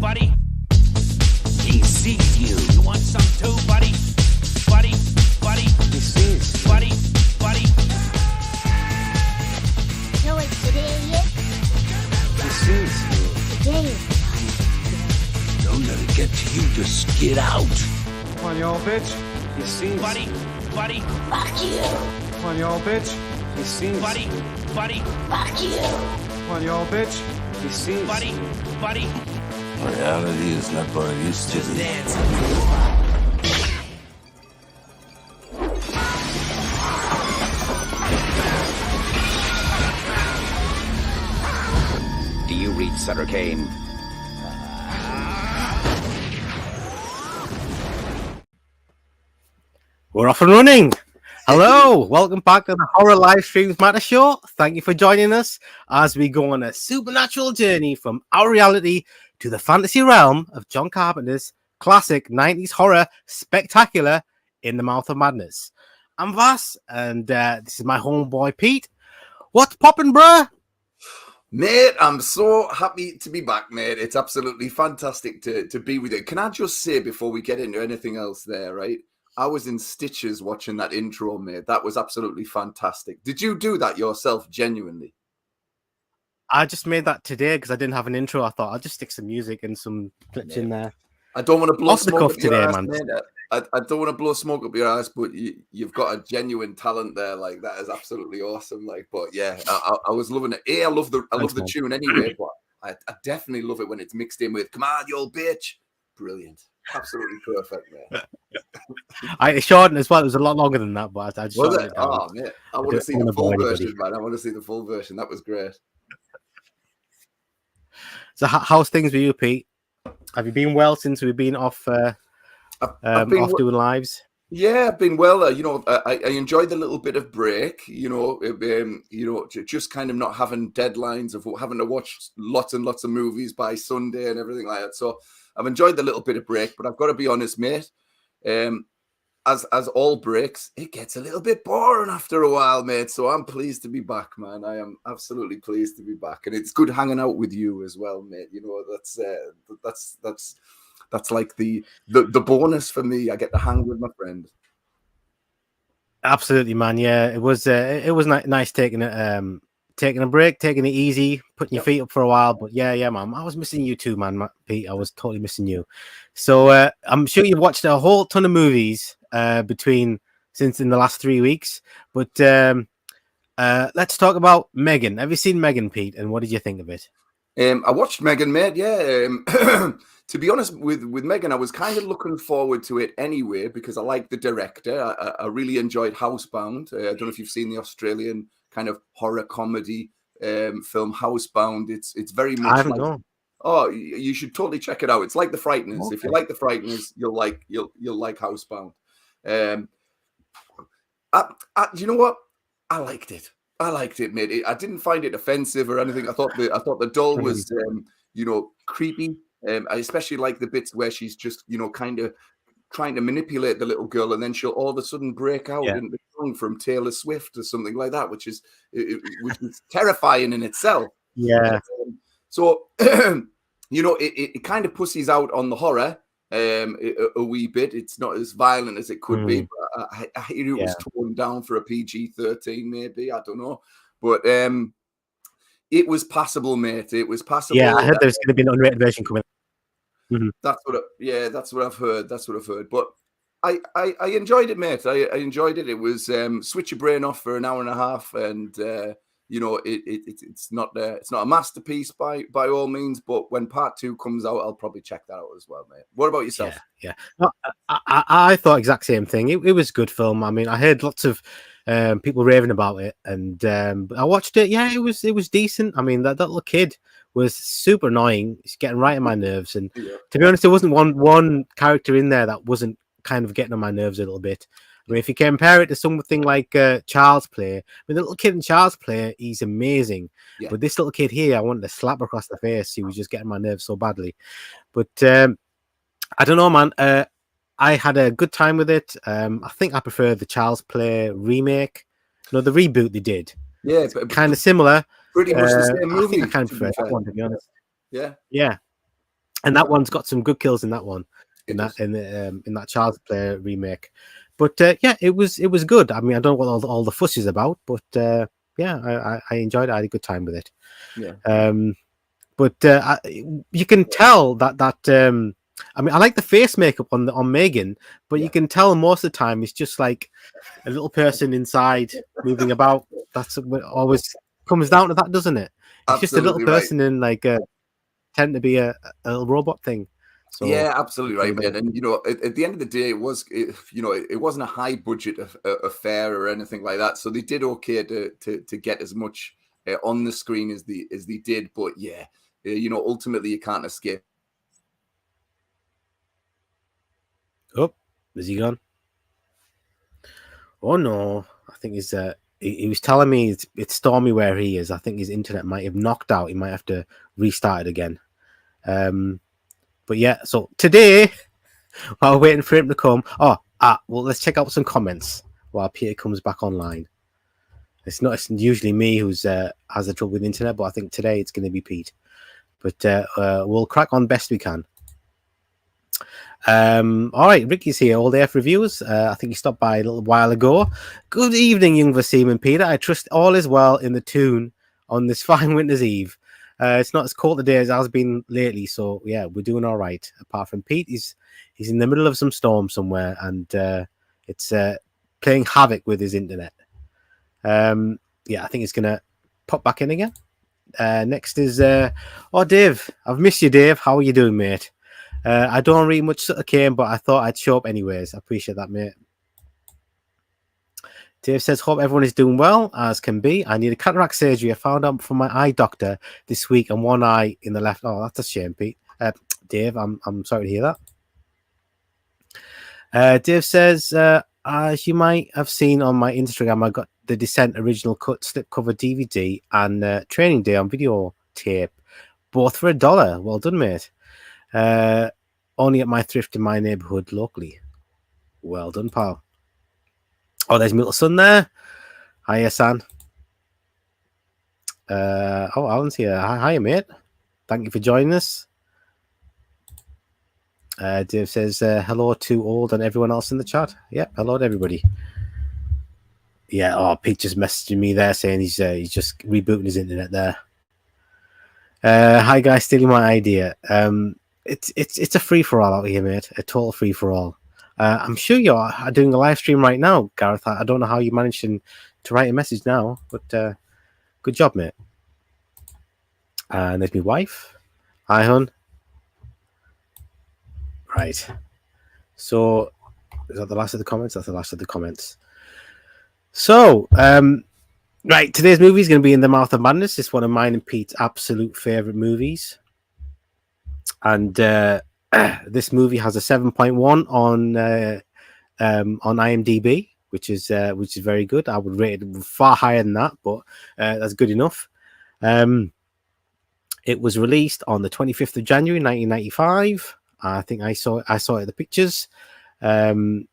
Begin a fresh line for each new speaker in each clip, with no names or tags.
buddy? He sees you. You want some too, buddy? Buddy, buddy.
He sees.
Buddy, buddy.
No, it's today yet.
He sees you.
Today.
Don't let it get to you. Just get out.
Come on, you old bitch. He sees.
Buddy, buddy.
Fuck you.
Come on, you old bitch. He sees.
Buddy, buddy.
Fuck you.
Come on, you old bitch. He sees.
Buddy, buddy.
Reality is not what it used to
Just
be.
dance.
Do you read Sutter Kane?
We're off and running. Hello, welcome back to the Horror Live Streams Matter Show. Thank you for joining us as we go on a supernatural journey from our reality to the fantasy realm of John Carpenter's classic 90s horror spectacular In the Mouth of Madness. I'm Vass, and this is my homeboy Pete. What's poppin', bruh?
Mate, I'm so happy to be back, mate. It's absolutely fantastic to be with you. Can I just say before we get into anything else there, right? I was in stitches watching that intro, mate. That was absolutely fantastic. Did you do that yourself, genuinely?
I just made that today because I didn't have an intro. I thought I'll just stick some music and some clips in there.
I don't want to blow
Off the
smoke
cuff
up your
today,
ass,
man.
mate. I don't want to blow smoke up your ass, but you've got a genuine talent there. Like, that is absolutely awesome. Like, but yeah, I was loving it. I love the tune anyway, but I definitely love it when it's mixed in with "Come on, you old bitch." Brilliant. Absolutely perfect, man.
I shortened as well. It was a lot longer than that, but I just
Was
shortened
it?
it down.
Oh, mate. I want to see the full version, man. I want to see the full version. That was great.
So how's things with you, Pete? Have you been well since we've been off off doing lives?
Yeah, I've been well. I enjoyed the little bit of break. Just kind of not having deadlines of having to watch lots and lots of movies by Sunday and everything like that. So I've enjoyed the little bit of break. But I've got to be honest, mate. As all breaks, it gets a little bit boring after a while, mate. So I'm pleased to be back, man. I am absolutely pleased to be back, and it's good hanging out with you as well, mate. You know, that's like the bonus for me. I get to hang with my friend.
Absolutely, man. Yeah, it was nice taking a break, taking it easy, putting your feet up for a while. But yeah, man, I was missing you too, man, Pete. I was totally missing you. So I'm sure you've watched a whole ton of movies since in the last 3 weeks. But let's talk about Megan. Have you seen Megan, Pete? And what did you think of it?
I watched Megan, mate. Yeah. To be honest, with Megan, I was kind of looking forward to it anyway because I like the director. I really enjoyed Housebound. I don't know if you've seen the Australian kind of horror comedy film Housebound. It's very much.
I haven't known.
Oh, you should totally check it out. It's like The Frighteners.
Okay.
If you like The Frighteners, you'll like Housebound. You know what? I liked it, mate. I didn't find it offensive or anything. I thought the doll was, creepy. I especially like the bits where she's just, kind of trying to manipulate the little girl, and then she'll all of a sudden break out into song from Taylor Swift or something like that, which is terrifying in itself.
Yeah.
So, it kind of pussies out on the horror a wee bit. It's not as violent as it could be. But I hear it was toned down for a PG-13, maybe. I don't know. But it was passable, mate. It was passable.
Yeah, I heard there's going to be an unrated version coming. Mm-hmm.
That's what I've heard. But I enjoyed it, mate. I enjoyed it. It was switch your brain off for an hour and a half, and it's not a masterpiece by all means. But when part 2 comes out, I'll probably check that out as well, mate. What about yourself?
Yeah. No, I thought exact same thing. It was a good film. I mean, I heard lots of people raving about it, and I watched it. Yeah, it was decent. I mean, that little kid was super annoying. It's getting right on my nerves. And to be honest, there wasn't one character in there that wasn't kind of getting on my nerves a little bit. I mean, if you compare it to something like Child's Play, I mean, the little kid in Child's Play, he's amazing. Yeah. But this little kid here, I wanted to slap across the face. He was just getting my nerves so badly. But I don't know, man. I had a good time with it. I think I prefer the Child's Play remake. No, the reboot they did.
Yeah,
kind of similar.
Pretty much the same movie.
I think I kind of prefer that one, to be honest.
Yeah.
Yeah. and that one's got some good kills in that one, in
It
that Child's Play remake. But yeah, it was good. I mean, I don't know what all the fuss is about, but yeah, I enjoyed it. I had a good time with it.
Yeah.
But you can tell that I mean, I like the face makeup on Megan, but you can tell most of the time it's just like a little person inside moving about. That's what always comes down to that, doesn't it? It's just a little
Absolutely right.
person in like tend to be a little robot thing. So
yeah, absolutely right, man. And you know, at the end of the day, it wasn't a high budget affair or anything like that. So they did okay to get as much on the screen as they did. But yeah, you know, ultimately you can't escape.
Oh, is he gone? Oh no, I think he's he was telling me it's stormy where he is. I think his internet might have knocked out. He might have to restart it again. But yeah, so today, while waiting for him to come, well, let's check out some comments while Peter comes back online. It's usually me who's has the trouble with the internet, but I think today it's going to be Pete. But we'll crack on best we can. All right, Ricky's here, All Day for Reviews. I think he stopped by a little while ago. Good evening, young Vasim and Peter. I trust all is well in the tune on this fine winter's eve. It's not as cold today as it has been lately, so yeah, we're doing all right. Apart from Pete, he's in the middle of some storm somewhere, and it's playing havoc with his internet. Yeah, I think it's gonna pop back in again. Next is Dave. I've missed you, Dave. How are you doing, mate? I don't read much Sutter Kane, but I thought I'd show up anyways. I appreciate that, mate. Dave says, hope everyone is doing well, as can be. I need a cataract surgery. I found out from my eye doctor this week and one eye in the left. Oh, that's a shame, Pete. Dave, I'm sorry to hear that. Dave says, as you might have seen on my Instagram, I got the Descent original cut slipcover DVD and Training Day on video tape, both for $1. Well done, mate. Only at my thrift in my neighborhood locally. Well done, pal. Oh, there's my little son there. Hiya, San. Alan's here. Hiya, mate. Thank you for joining us. Dave says hello to Old and everyone else in the chat. Yeah, hello to everybody. Yeah, Pete just messaging me there saying he's just rebooting his internet there. Hi, guys, stealing my idea. It's a free-for-all out here, mate. A total free-for-all. I'm sure you're doing a live stream right now, Gareth. I don't know how you managed to write a message now, but good job, mate. And there's my wife. Hi, hon. Right. So, is that the last of the comments? That's the last of the comments. So, right, today's movie is going to be In the Mouth of Madness. It's one of mine and Pete's absolute favorite movies. And this movie has a 7.1 on IMDb, which is very good. I would rate it far higher than that, but that's good enough. It was released on the 25th of January 1995. I think I saw it at the pictures. It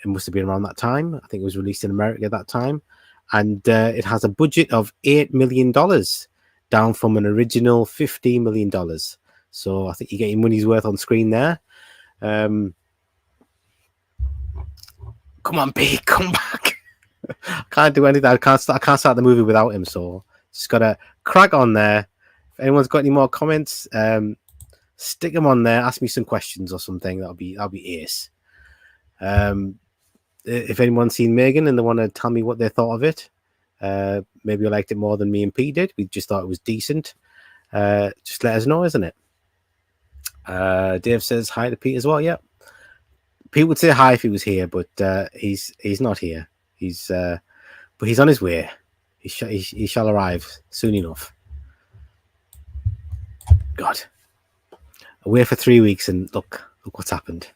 must have been around that time. I think it was released in America at that time, and it has a budget of $8 million, down from an original $15 million. So I think you're getting money's worth on screen there. Come on, Pete, come back. I can't do anything. I can't start the movie without him. So just gotta crack on there. If anyone's got any more comments, stick them on there. Ask me some questions or something. That'll be ace. If anyone's seen Megan and they want to tell me what they thought of it, maybe you liked it more than me and Pete did. We just thought it was decent. Just let us know, isn't it? Dave says hi to Pete as well. Yeah, Pete would say hi if he was here, but he's not here. But he's on his way. He shall arrive soon enough. God, away for 3 weeks, and look what's happened.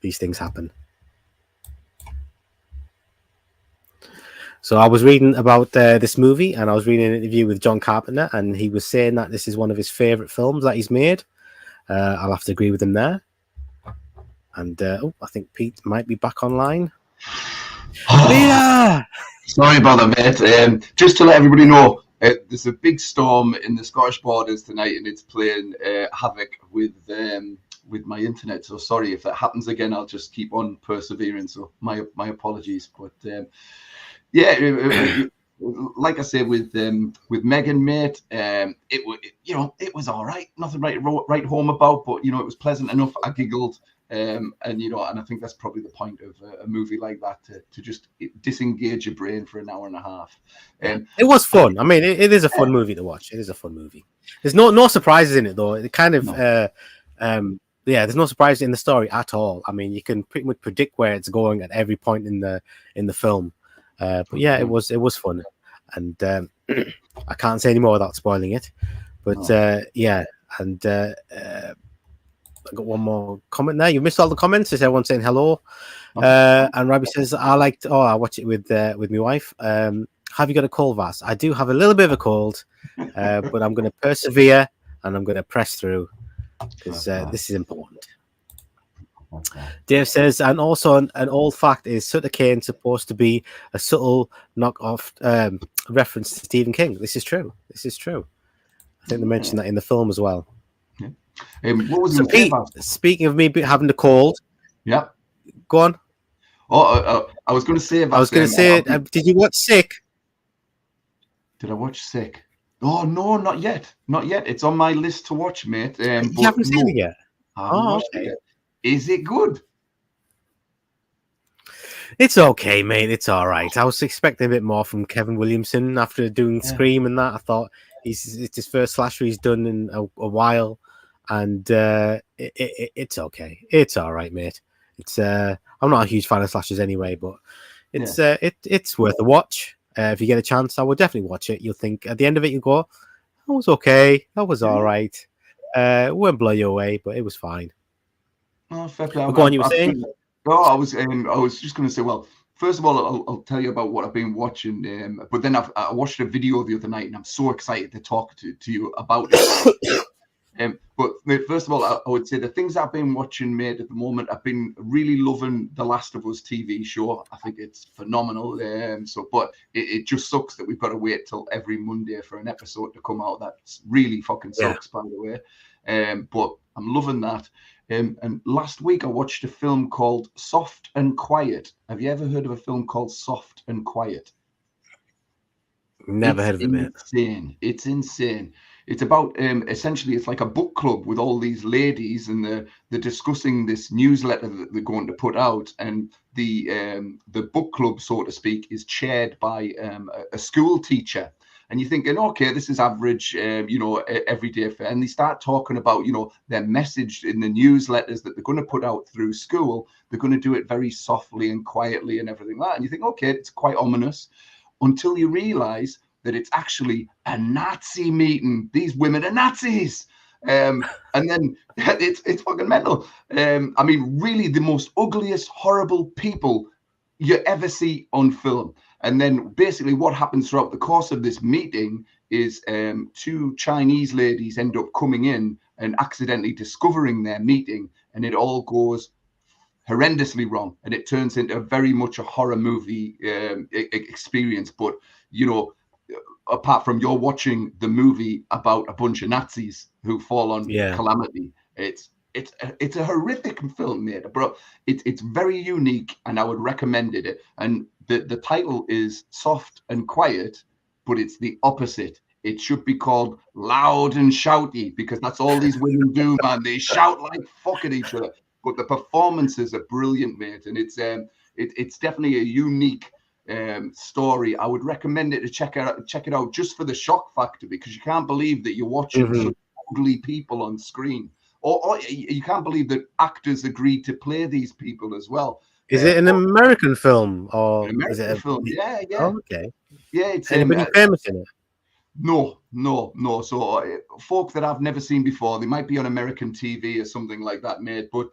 These things happen. So I was reading about this movie, and I was reading an interview with John Carpenter, and he was saying that this is one of his favorite films that he's made. I'll have to agree with him there. And I think Pete might be back online.
Peter! Sorry about that, mate. Just to let everybody know,
There's a big storm in the Scottish borders tonight, and it's playing havoc with my internet. So sorry if that happens again. I'll just keep on persevering. So my apologies. But like I said with Megan, mate, it was all right. Nothing right home about, but it was pleasant enough. I giggled. And I think that's probably the point of a movie like that, to just disengage your brain for an hour and a half.
It was fun. I mean, it is a fun movie to watch. It is a fun movie. There's no surprises in it though. It kind of there's no surprises in the story at all. I mean, you can pretty much predict where it's going at every point in the film. But yeah, it was fun, and I can't say any more without spoiling it. But I got one more comment there. You missed all the comments. Is everyone saying hello? And Robbie says, I watch it with my wife. Have you got a cold, Vas? I do have a little bit of a cold, but I'm going to persevere and I'm going to press through because this is important. Dave says, and also an old fact is Sutter Kane supposed to be a subtle knockoff reference to Stephen King. This is true. I think they mentioned that in the film as well.
What was
Pete, speaking of me having the cold,
yeah,
go on.
I was going to say about.
Did you watch Sick?
Did I watch Sick? Oh no, not yet. It's on my list to watch, mate.
You haven't seen it yet.
Okay. Is it good?
It's okay, mate. It's all right. I was expecting a bit more from Kevin Williamson after doing Scream and that. I thought it's his first slasher he's done in a while. And it's okay. It's all right, mate. It's I'm not a huge fan of slashers anyway, but it's worth a watch. If you get a chance, I would definitely watch it. You'll think at the end of it, you go, "That was okay. That was all right. It won't blow you away, but it was fine."
Oh, fair play.
Go on, you were saying?
No, I was just going to say. Well, first of all, I'll tell you about what I've been watching. But then I watched a video the other night, and I'm so excited to talk to you about it. But first of all, I would say the things I've been watching, mate, at the moment, I've been really loving the Last of Us TV show. I think it's phenomenal. But it just sucks that we've got to wait till every Monday for an episode to come out. That really fucking sucks, by the way. But I'm loving that. And last week I watched a film called Soft and Quiet. Have you ever heard of a film called Soft and Quiet?
Never heard of it, mate.
It's insane. It's about essentially it's like a book club with all these ladies, and they're discussing this newsletter that they're going to put out, and the book club, so to speak, is chaired by a school teacher. And you're thinking, okay, this is average, everyday fare. And they start talking about, their message in the newsletters that they're going to put out through school. They're going to do it very softly and quietly and everything like that. And you think, okay, it's quite ominous, until you realize that it's actually a Nazi meeting. These women are Nazis. And then it's fucking mental. I mean, really the most ugliest, horrible people you ever see on film. And then basically what happens throughout the course of this meeting is two Chinese ladies end up coming in and accidentally discovering their meeting, and it all goes horrendously wrong. And it turns into very much a horror movie experience. But, apart from you're watching the movie about a bunch of Nazis who fall on calamity, it's a horrific film, mate, but it's very unique, and I would recommend it. And the title is Soft and Quiet, but it's the opposite. It should be called Loud and Shouty, because that's all these women do, man. They shout like fuck at each other. But the performances are brilliant, mate, and it's definitely a unique story. I would recommend it to check it out just for the shock factor, because you can't believe that you're watching such ugly people on screen. Or you can't believe that actors agreed to play these people as well.
Is it an American film or
an American
is it
film? Yeah.
Oh, okay.
Yeah, it's
anybody famous in it?
No. So folk that I've never seen before, they might be on American TV or something like that, mate. But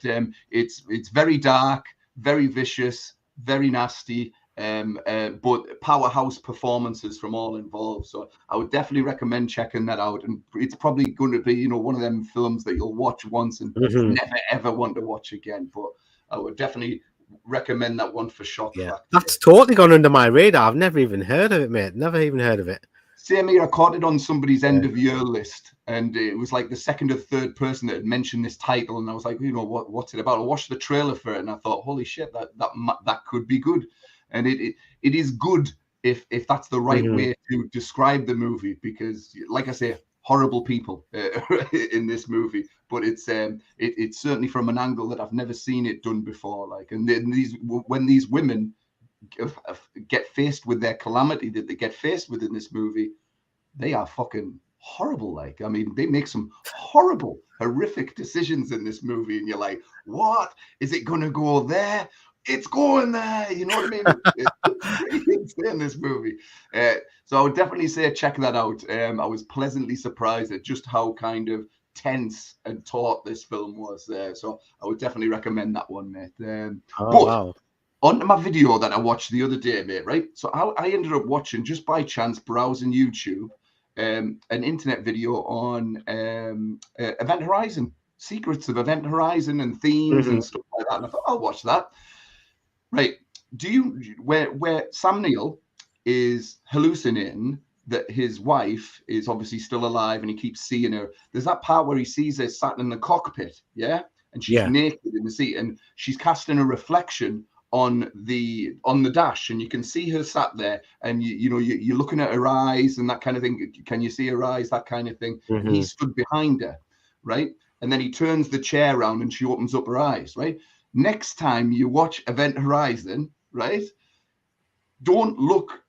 it's very dark, very vicious, very nasty. But powerhouse performances from all involved. So I would definitely recommend checking that out. And it's probably going to be, one of them films that you'll watch once and never ever want to watch again. But I would definitely recommend that one for shock factor.
That's totally gone under my radar. I've never even heard of it, mate. Never even heard of it.
same here. I caught it on somebody's end of year list, and it was like the second or third person that had mentioned this title, and I was like, what's it about? I watched the trailer for it, and I thought, holy shit, that could be good, and it is good if that's the right way to describe the movie, because, like I say, horrible people in this movie, but it's certainly from an angle that I've never seen it done before. Like, and then when these women get faced with their calamity that they get faced with in this movie, they are fucking horrible. Like, I mean, they make some horrible, horrific decisions in this movie, and you're like, what is it gonna go there? It's going there, you know what I mean? It's pretty insane, this movie. So I would definitely say check that out. I was pleasantly surprised at just how kind of tense and taut this film was. So I would definitely recommend that one, mate. Wow. Onto my video that I watched the other day, mate, right? So I ended up watching, just by chance, browsing YouTube, an internet video on Event Horizon, secrets of Event Horizon and themes and stuff like that. And I thought, I'll watch that. Right. Where Sam Neill is hallucinating that his wife is obviously still alive and he keeps seeing her. There's that part where he sees her sat in the cockpit, yeah? And she's naked in the seat, and she's casting a reflection on the dash, and you can see her sat there, and you're looking at her eyes and that kind of thing. Can you see her eyes? That kind of thing. He stood behind her, right? And then he turns the chair around and she opens up her eyes, right? Next time you watch Event Horizon, right? Don't look,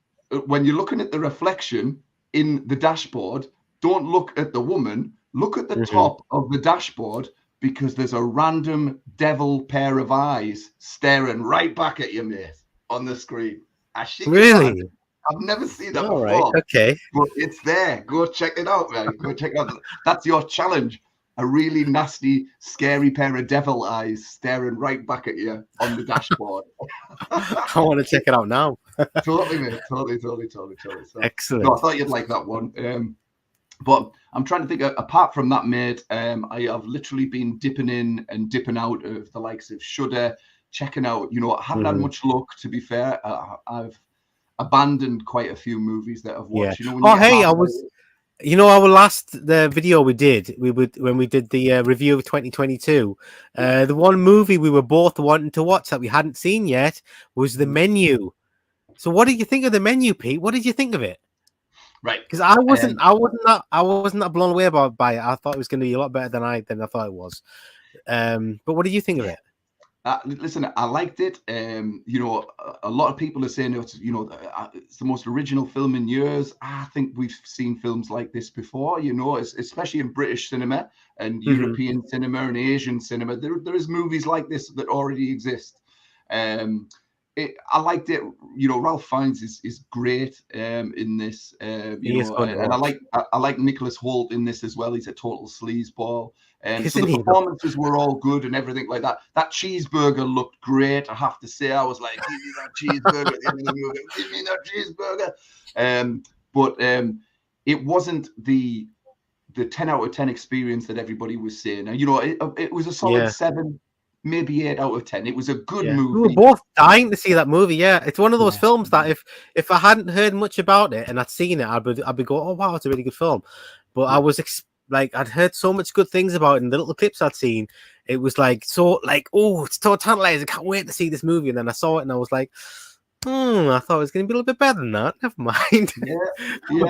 when you're looking at the reflection in the dashboard, don't look at the woman, look at the top of the dashboard, because there's a random devil pair of eyes staring right back at you, mate, on the screen. Really? I've never seen that before. Right. Okay. But it's there. Go check it out, man. Go check it out. That's your challenge. A really nasty, scary pair of devil eyes staring right back at you on the dashboard.
I want to check it out now.
Totally, mate. Totally. So,
excellent.
No, I thought you'd like that one. But I'm trying to think, apart from that, mate, I have literally been dipping in and dipping out of the likes of Shudder, checking out, I haven't had much luck, to be fair. I've abandoned quite a few movies that I've watched.
Our the video we did, when we did the review of 2022, the one movie we were both wanting to watch that we hadn't seen yet was The Menu. So what did you think of The Menu, Pete? What did you think of it?
Right,
because I wasn't that blown away by it. I thought it was going to be a lot better than I thought it was. But what did you think of it?
Listen, I liked it. A lot of people are saying it's the most original film in years. I think we've seen films like this before. Especially in British cinema and European cinema and Asian cinema. There is movies like this that already exist. I liked it. Ralph Fiennes is great in this. And I like Nicholas Hoult in this as well. He's a total sleazeball. So the performances were all good and everything like that. That cheeseburger looked great. I have to say, I was like, give me that cheeseburger at the end of the movie. Give me that cheeseburger. But it wasn't the 10 out of 10 experience that everybody was saying. It was a solid 7. Maybe 8 out of 10. It was a good movie.
We were both dying to see that movie. Yeah, it's one of those films that if I hadn't heard much about it and I'd seen it, I'd be going, oh wow, it's a really good film. But I was I'd heard so much good things about it, and the little clips I'd seen, it was oh, it's so tantalizing. I can't wait to see this movie. And then I saw it, and I was like, I thought it was going to be a little bit better than that. Never mind.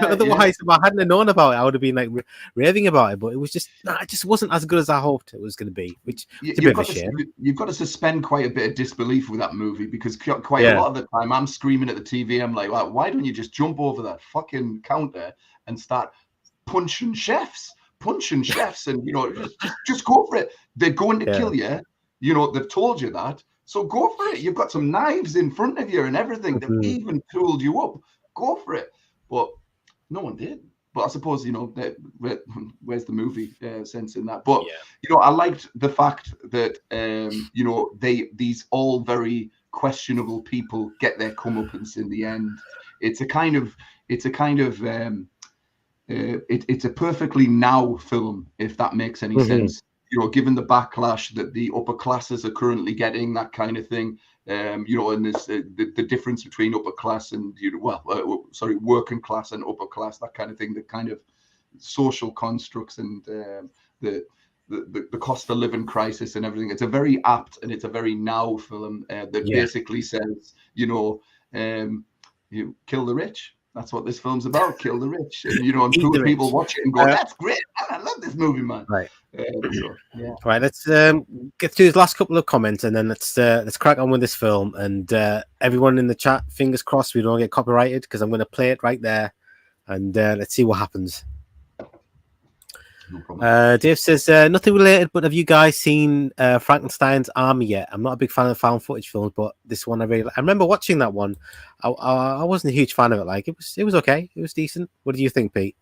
Otherwise, if I hadn't known about it, I would have been raving about it. But it just wasn't as good as I hoped it was going to be, which is a bit of a shame.
You've got to suspend quite a bit of disbelief with that movie, because quite a lot of the time I'm screaming at the TV. I'm like, why don't you just jump over that fucking counter and start punching chefs? And just go for it. They're going to kill you. They've told you that. So go for it. You've got some knives in front of you and everything. They've even tooled you up. Go for it. But no one did. But I suppose, where's the movie sense in that? But, I liked the fact that, these all very questionable people get their comeuppance in the end. It's a perfectly now film, if that makes any sense. Given the backlash that the upper classes are currently getting, that kind of thing. You know, and there's the difference between upper class and working class and upper class, that kind of thing, the kind of social constructs and the cost of living crisis and everything. It's a very apt and it's a very now film that basically says, you know, you kill the rich. That's what this film's about. Kill the rich, and you know, and people watch it and go, "That's great! I love this movie, man."
Right.
Right.
Let's get through his last couple of comments, and then let's crack on with this film. And everyone in the chat, fingers crossed we don't get copyrighted, because I'm going to play it right there, and let's see what happens.
No problem.
Dave says nothing related, but have you guys seen Frankenstein's Army yet? I'm not a big fan of found footage films, but this one I remember watching that one. I wasn't a huge fan of it. Like it was okay, it was decent. What do you think, Pete?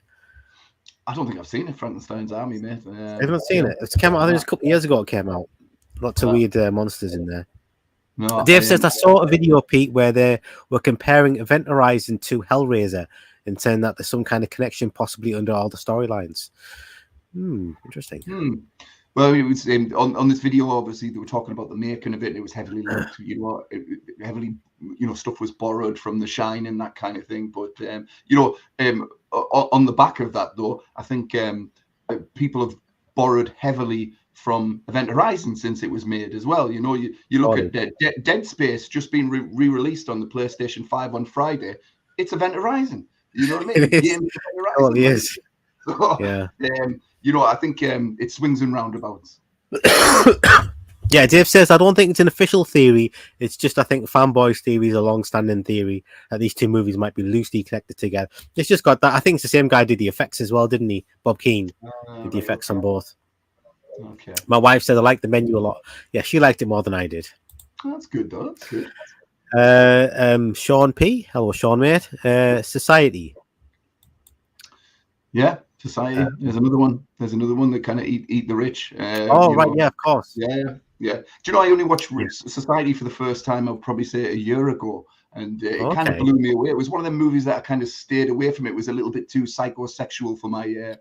I don't think I've seen it. Frankenstein's Army, mate.
I've not seen it. It came out. I think it was a couple of years ago. It came out. Lots of weird monsters in there.
No,
Dave says I saw a video, Pete, where they were comparing Event Horizon to Hellraiser and saying that there's some kind of connection possibly under all the storylines. Interesting.
Well, it was on this video. Obviously, they were talking about the making of it. And it was heavily linked to, stuff was borrowed from The Shine and that kind of thing. But on the back of that, though, I think people have borrowed heavily from Event Horizon since it was made as well. You know, you look at Dead Space just being re-released on the PlayStation 5 on Friday. It's Event Horizon. You know what I mean?
It is. Oh, yes.
So,
yeah.
I think it swings and roundabouts.
Yeah, Dave says, I don't think it's an official theory. It's just, I think, fanboys' theory is a long-standing theory that these two movies might be loosely connected together. It's just got that. I think it's the same guy did the effects as well, didn't he? Bob Keane did the effects on both.
Okay.
My wife said I liked the menu a lot. Yeah, she liked it more than I did.
That's good, though. That's good.
Sean P. Hello, Sean, mate. Society.
Yeah. Society. There's another one. There's another one that kind of eat the rich.
Yeah, of course.
Yeah. Do you know, I only watched Society for the first time, I'll probably say a year ago, and it kind of blew me away. It was one of the movies that I kind of stayed away from. It was a little bit too psychosexual for my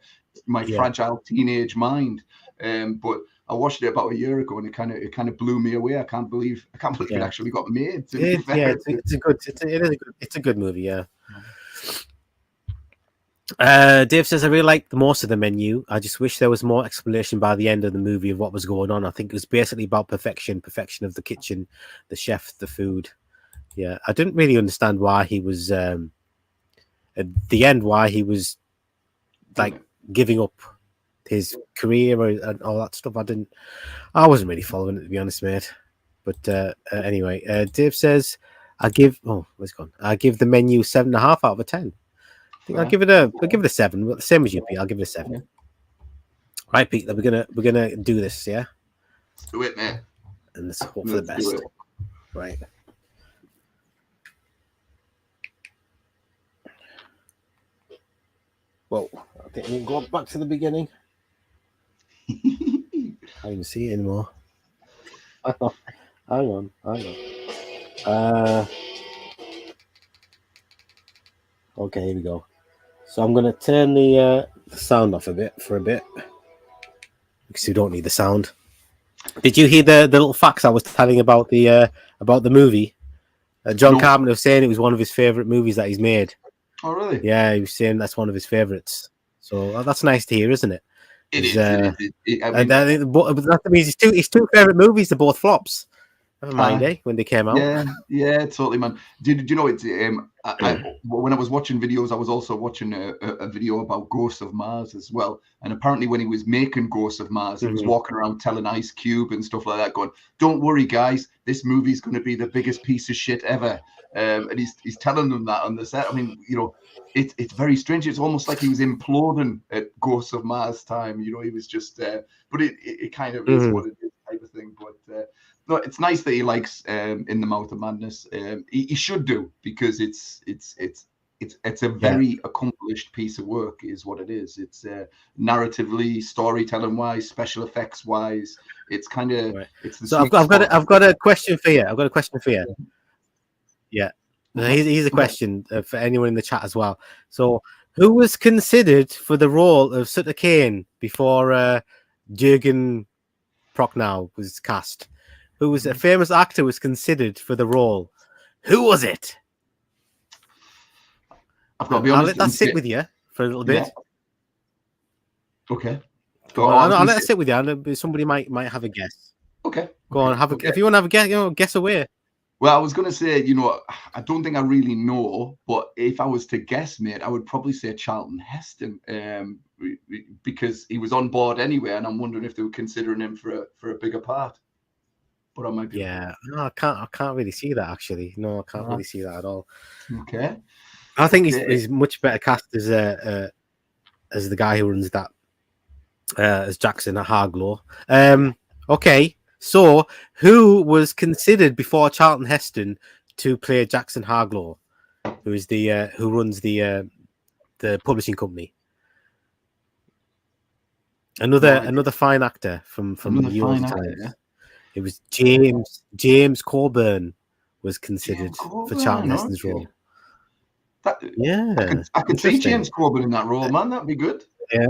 fragile teenage mind. But I watched it about a year ago, and it kind of blew me away. I can't believe it actually got made.
It's a good movie. Yeah. Dave says I really liked most of the menu. I just wish there was more explanation by the end of the movie of what was going on. I think it was basically about perfection of the kitchen, the chef, the food. Yeah, I didn't really understand why he was at the end, why he was like giving up his career and all that stuff. I wasn't really following it, to be honest, mate. But anyway, Dave says I give the menu 7.5 out of 10. I think I'll give it a 7. But the same as you, Pete. I'll give it a 7. Yeah. Right, Pete. We're gonna do this. Yeah.
Let's do it, man.
And let's hope for the best. Right. Whoa. Okay, we can go back to the beginning. I don't even see it anymore. Hang on. Okay, here we go. So I'm going to turn the sound off for a bit because we don't need the sound. Did you hear the little facts I was telling about the movie? John Carpenter was saying it was one of his favorite movies that he's made.
Oh, really?
Yeah, he was saying that's one of his favorites. So that's nice to hear, isn't it?
It is.
That means his two favorite movies. They're both flops. Never mind, when they came out.
Yeah, totally, man. Did you know it's when I was watching videos, I was also watching a video about Ghosts of Mars as well. And apparently, when he was making Ghosts of Mars, he was walking around telling Ice Cube and stuff like that, going, "Don't worry, guys, this movie's going to be the biggest piece of shit ever." And he's telling them that on the set. I mean, you know, it's very strange. It's almost like he was imploding at Ghosts of Mars time. You know, he was just, but it kind of is what it is type of thing. But no, it's nice that he likes In the Mouth of Madness. He should do, because it's a very accomplished piece of work, is what it is. It's narratively, storytelling wise, special effects wise. It's kind of.
Right. So I've got a question for you. Yeah. Here's a question for anyone in the chat as well. So, who was considered for the role of Sutter Kane before Jürgen Prochnow was cast? who was a famous actor, was considered for the role. Who was it?
I've got to be
I'll
honest.
let that sit with you for a little bit.
Yeah. Okay.
Go on, I'll let it sit with you. And somebody might have a guess.
Okay.
Go on, if you want to have a guess, guess away.
Well, I was going to say, I don't think I really know, but if I was to guess, mate, I would probably say Charlton Heston, because he was on board anyway, and I'm wondering if they were considering him for a bigger part. But I might be.
Yeah, no, I can't really see that actually. No, I can't really see that at all.
Okay.
I think he's much better cast as the guy who runs that, as Jackson Harglaw. Okay. So, who was considered before Charlton Heston to play Jackson Harglaw, who is who runs the publishing company? Another fine actor from the old times. Yeah? It was James Coburn was considered for Charlton Heston's role.
I could see James Coburn in that role, man. That'd be good.
Yeah.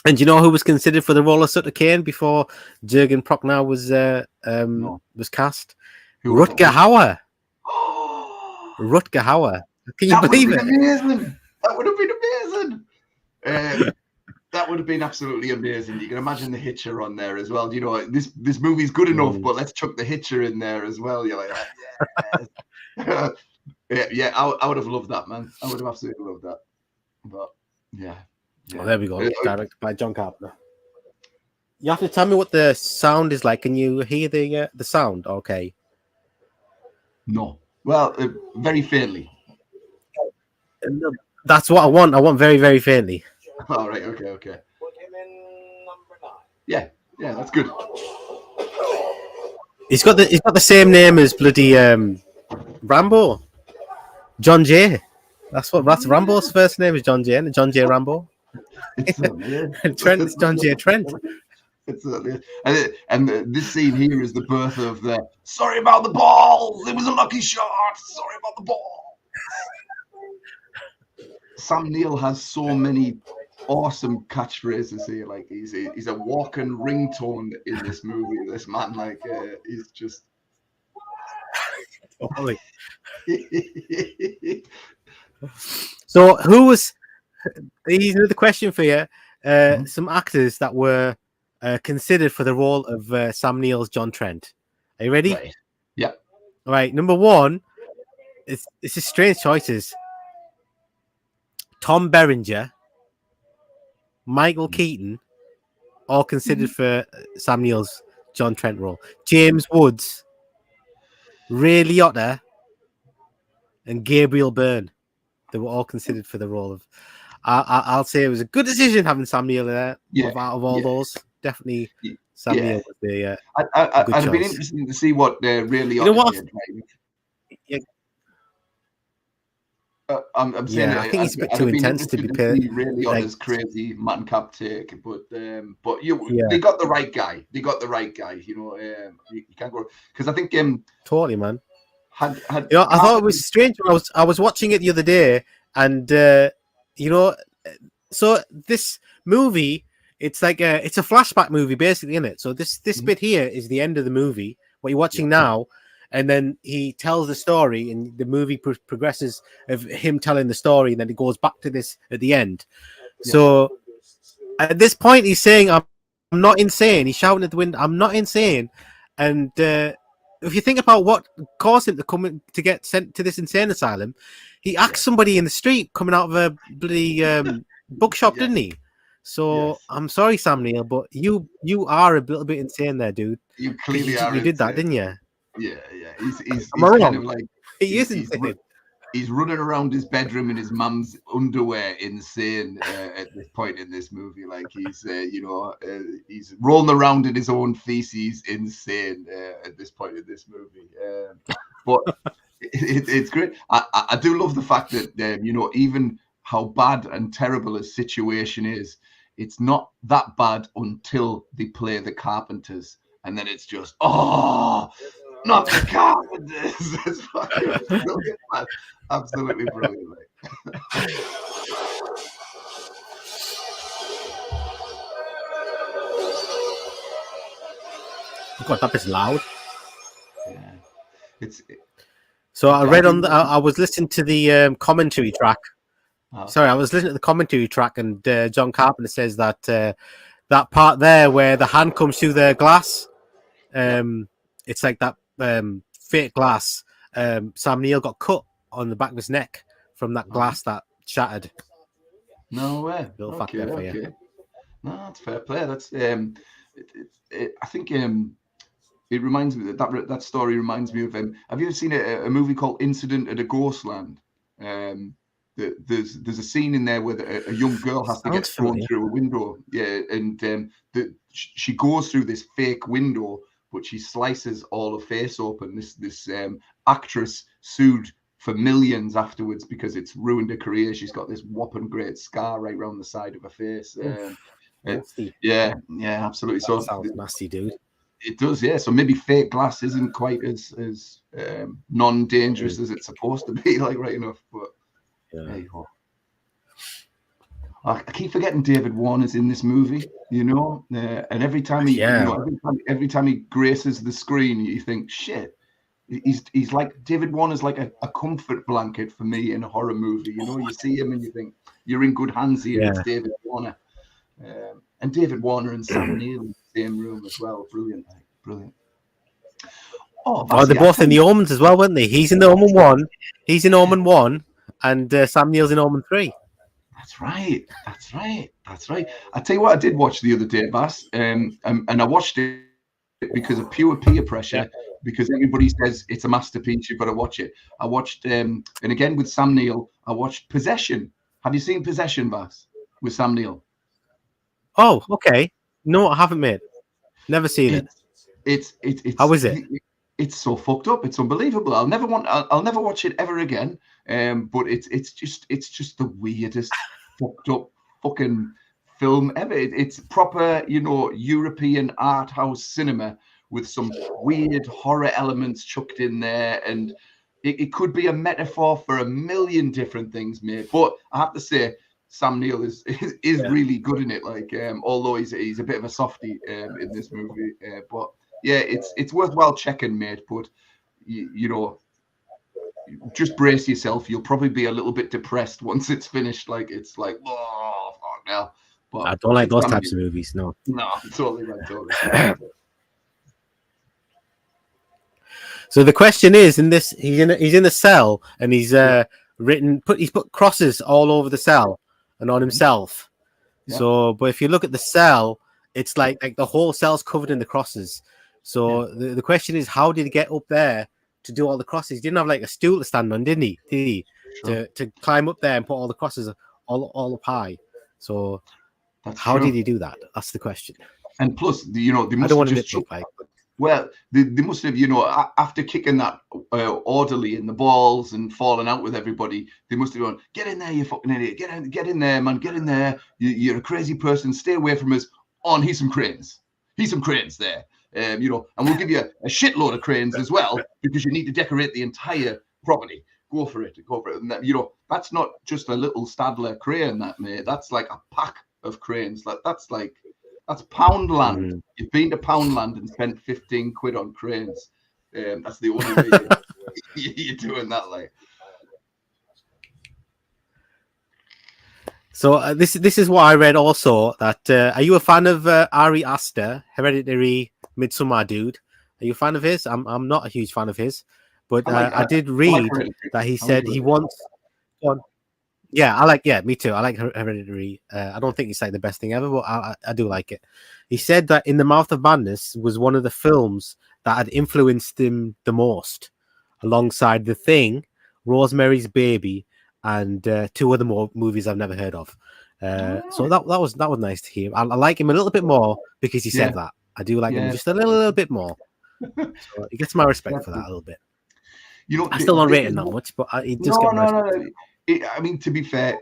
And do you know who was considered for the role of Sutter Kane before Jürgen Prochnow was cast? Rutger Hauer. Rutger Hauer. Can you believe it?
Amazing. That would have been amazing. That would have been absolutely amazing. You can imagine the Hitcher on there as well. This movie's good enough, but let's chuck the Hitcher in there as well. You're like, yeah. I would have loved that, man. I would have absolutely loved that. But yeah.
Oh, there we go. Directed by John Carpenter. You have to tell me what the sound is like. Can you hear the sound? Okay.
No. Well, very faintly.
That's what I want. I want very, very faintly.
All right. Okay. Put him in number 9. Yeah, that's good.
He's got the same name as bloody Rambo. John Jay. That's Rambo's first name is John Jay. John Jay Rambo. Trent is John J. Trent.
And this scene here is the birth of the sorry about the ball. It was a lucky shot. Sorry about the ball. Sam Neill has so many awesome catchphrases here. Like he's a walking ringtone in this movie. This man, he's just.
Totally. So who was? Here's another question for you. Some actors that were considered for the role of Sam Neill's John Trent. Are you ready?
Right. Yeah.
All right. Number 1, it's just strange choices. Tom Berenger, Michael Keaton, all considered for Sam Neill's John Trent role. James Woods, Ray Liotta, and Gabriel Byrne. They were all considered for the role of. I'll say it was a good decision having Sam Neill there. Out of all those, definitely Sam Neill was the.
I'd been interested to see what Ray Liotta did.
Yeah.
I'm saying
I think he's a bit too intense to be paid.
Ray Liotta's crazy madcap take, but they got the right guy. You can't go because I think
totally, man. I thought it was strange when I was watching it the other day, and so this movie, it's like it's a flashback movie basically, isn't it? So this bit here is the end of the movie, what you're watching now, and then he tells the story, and the movie progresses of him telling the story, and then it goes back to this at the end. So at this point, he's saying, "I'm not insane." He's shouting at the window, "I'm not insane," and if you think about what caused him to come in, to get sent to this insane asylum, he asked somebody in the street coming out of a bloody bookshop, didn't he? So I'm sorry, Sam Neill, but you are a little bit insane there, dude.
You clearly are.
You did that, didn't you?
Yeah. He's
kind
of like
he is insane.
He's running around his bedroom in his mum's underwear, insane at this point in this movie. Like he's rolling around in his own feces, insane at this point in this movie. But it's great. I do love the fact that even how bad and terrible his situation is, it's not that bad until they play the Carpenters, and then it's just not the Carpenters. It's fucking brilliant, man. Absolutely brilliant, mate.
Oh God, that bit's loud.
Yeah, it's.
So I read on. I was listening to the commentary track. Sorry, I was listening to the commentary track, and John Carpenter says that that part there where the hand comes through the glass, it's like that fake glass. Sam Neill got cut on the back of his neck from that glass that shattered.
No way.
Little fact there for you.
No, that's fair play. That's I think it reminds me that story reminds me of have you ever seen a movie called Incident at a Ghostland? There's a scene in there where a young girl has to get thrown through a window. Yeah, and she goes through this fake window, but she slices all her face open. This actress sued for millions afterwards because it's ruined her career. She's got this whopping great scar right around the side of her face. Yeah, absolutely. So
sounds nasty, dude.
It does, yeah. So maybe fake glass isn't quite as non-dangerous as it's supposed to be, like, right enough. But there you go. I keep forgetting David Warner's in this movie, and every time he, every time he graces the screen, you think, shit. He's like David Warner's like a comfort blanket for me in a horror movie. You see him and you think you're in good hands here. It's David Warner, and David Warner and Sam Neill in the same room as well. Brilliant. Oh,
they're both in the Omens as well, weren't they? He's in the Omen 1. He's in Omen 1, and Sam Neill's in Omen 3.
That's right. I tell you what, I did watch the other day, Bass, and I watched it because of pure peer pressure. Because everybody says it's a masterpiece, you've got to watch it. I watched, and again with Sam Neill, I watched Possession. Have you seen Possession, Bass, with Sam Neill?
Oh, okay. No, I haven't, mate. Never seen it.
It's
how is it?
It's so fucked up. It's unbelievable. I'll never watch it ever again. But it's just the weirdest fucked up fucking film ever. It's proper, European art house cinema with some weird horror elements chucked in there, and it could be a metaphor for a million different things, mate. But I have to say, Sam Neill is really good in it. Like, although he's a bit of a softie in this movie, but yeah, it's worthwhile checking, mate. But just brace yourself. You'll probably be a little bit depressed once it's finished. Like, it's like, oh fuck now. But
I don't like those types of movies. No,
totally right.
So the question is, in this, he's in a cell, and he's put crosses all over the cell and on himself. Yeah. So, but if you look at the cell, it's like the whole cell's covered in the crosses. So the question is, how did he get up there to do all the crosses? He didn't have like a stool to stand on, didn't he? Did he? Sure. To climb up there and put all the crosses all up high. So how did he do that? That's the question.
And plus, they must
I don't want to nitpick, like.
Well, they must have, after kicking that orderly in the balls and falling out with everybody, they must have gone, get in there, you fucking idiot. Get in there, man. Get in there. You're a crazy person. Stay away from us. Here's some cranes. Here's some cranes there. And we'll give you a shitload of cranes as well, because you need to decorate the entire property. Go for it. And that, that's not just a little Stadler crane, that, mate. That's like a pack of cranes. That's Poundland. Mm-hmm. You've been to Poundland and spent 15 quid on cranes. That's the only way you're doing that, like.
So this is what I read also. That are you a fan of Ari Aster, Hereditary, Midsommar dude? Are you a fan of his? I'm not a huge fan of his, but I did read that he said he wants. Me too. I like Hereditary. I don't think it's like the best thing ever, but I do like it. He said that In the Mouth of Madness was one of the films that had influenced him the most, alongside The Thing, Rosemary's Baby, and two other movies I've never heard of. So that was nice to hear. I like him a little bit more because he said that. I do like him just a little bit more. So he gets my respect for that a little bit. I still don't rate him that much, but he does get my respect.
I mean, to be fair,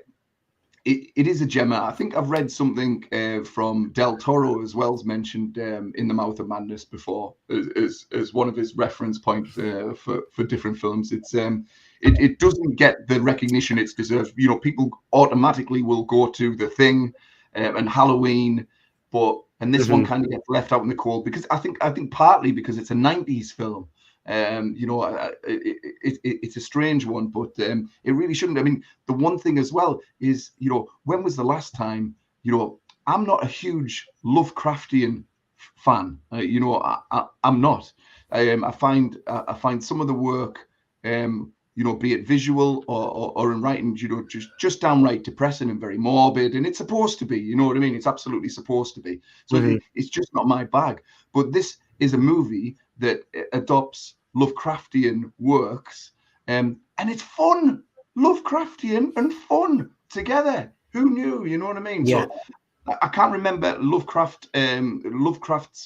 it is a gem. I think I've read something from Del Toro as well as mentioned In the Mouth of Madness before as one of his reference points for different films. It doesn't get the recognition it's deserved. People automatically will go to The Thing and Halloween, but and this one kind of gets left out in the cold because I think partly because it's a 90s film. It's a strange one, but it really shouldn't. I mean, the one thing as well is, when was the last time, I'm not a huge Lovecraftian fan. I'm not. I find some of the work, be it visual or in writing, just downright depressing and very morbid. And it's supposed to be, you know what I mean? It's absolutely supposed to be. So it's just not my bag. But this is a movie that adopts Lovecraftian works, and it's fun. Lovecraftian and fun together. Who knew? You know what I mean?
Yeah.
So I can't remember Lovecraft's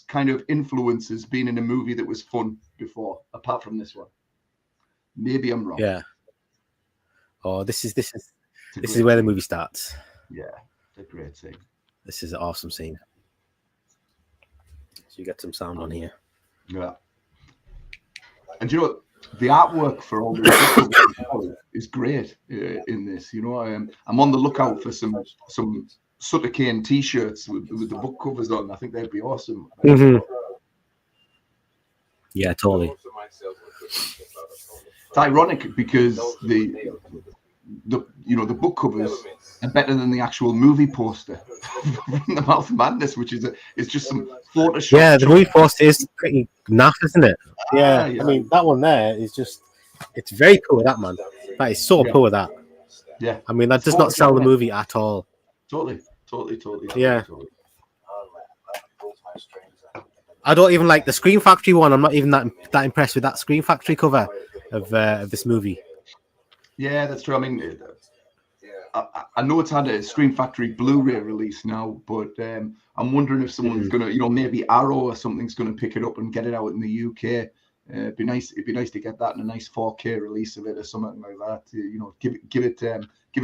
kind of influences being in a movie that was fun before, apart from this one. Maybe I'm wrong.
Yeah. Oh, this is where the movie starts.
Yeah, it's a great scene.
This is an awesome scene. So you get some sound on here.
Yeah. And the artwork for all the is great in this. I'm on the lookout for some Sutter Kane t-shirts with the book covers on. I think they'd be awesome.
Yeah, totally.
It's ironic because the book covers are better than the actual movie poster from The Mouth of Madness, which is just some Photoshop.
Yeah, the movie poster is pretty naff, isn't it? Yeah,
yeah.
I mean, that one there is it's very poor, that, man. That is so poor, that.
Yeah.
I mean, that does not sell the movie at all.
Totally.
Yeah. I don't even like the Scream Factory one. I'm not even that impressed with that Scream Factory cover of this movie.
Yeah, that's true. I mean, I know it's had a Scream Factory Blu-ray release now, but I'm wondering if someone's gonna, maybe Arrow or something's gonna pick it up and get it out in the UK. It'd be nice to get that in a nice 4K release of it or something like that. Give it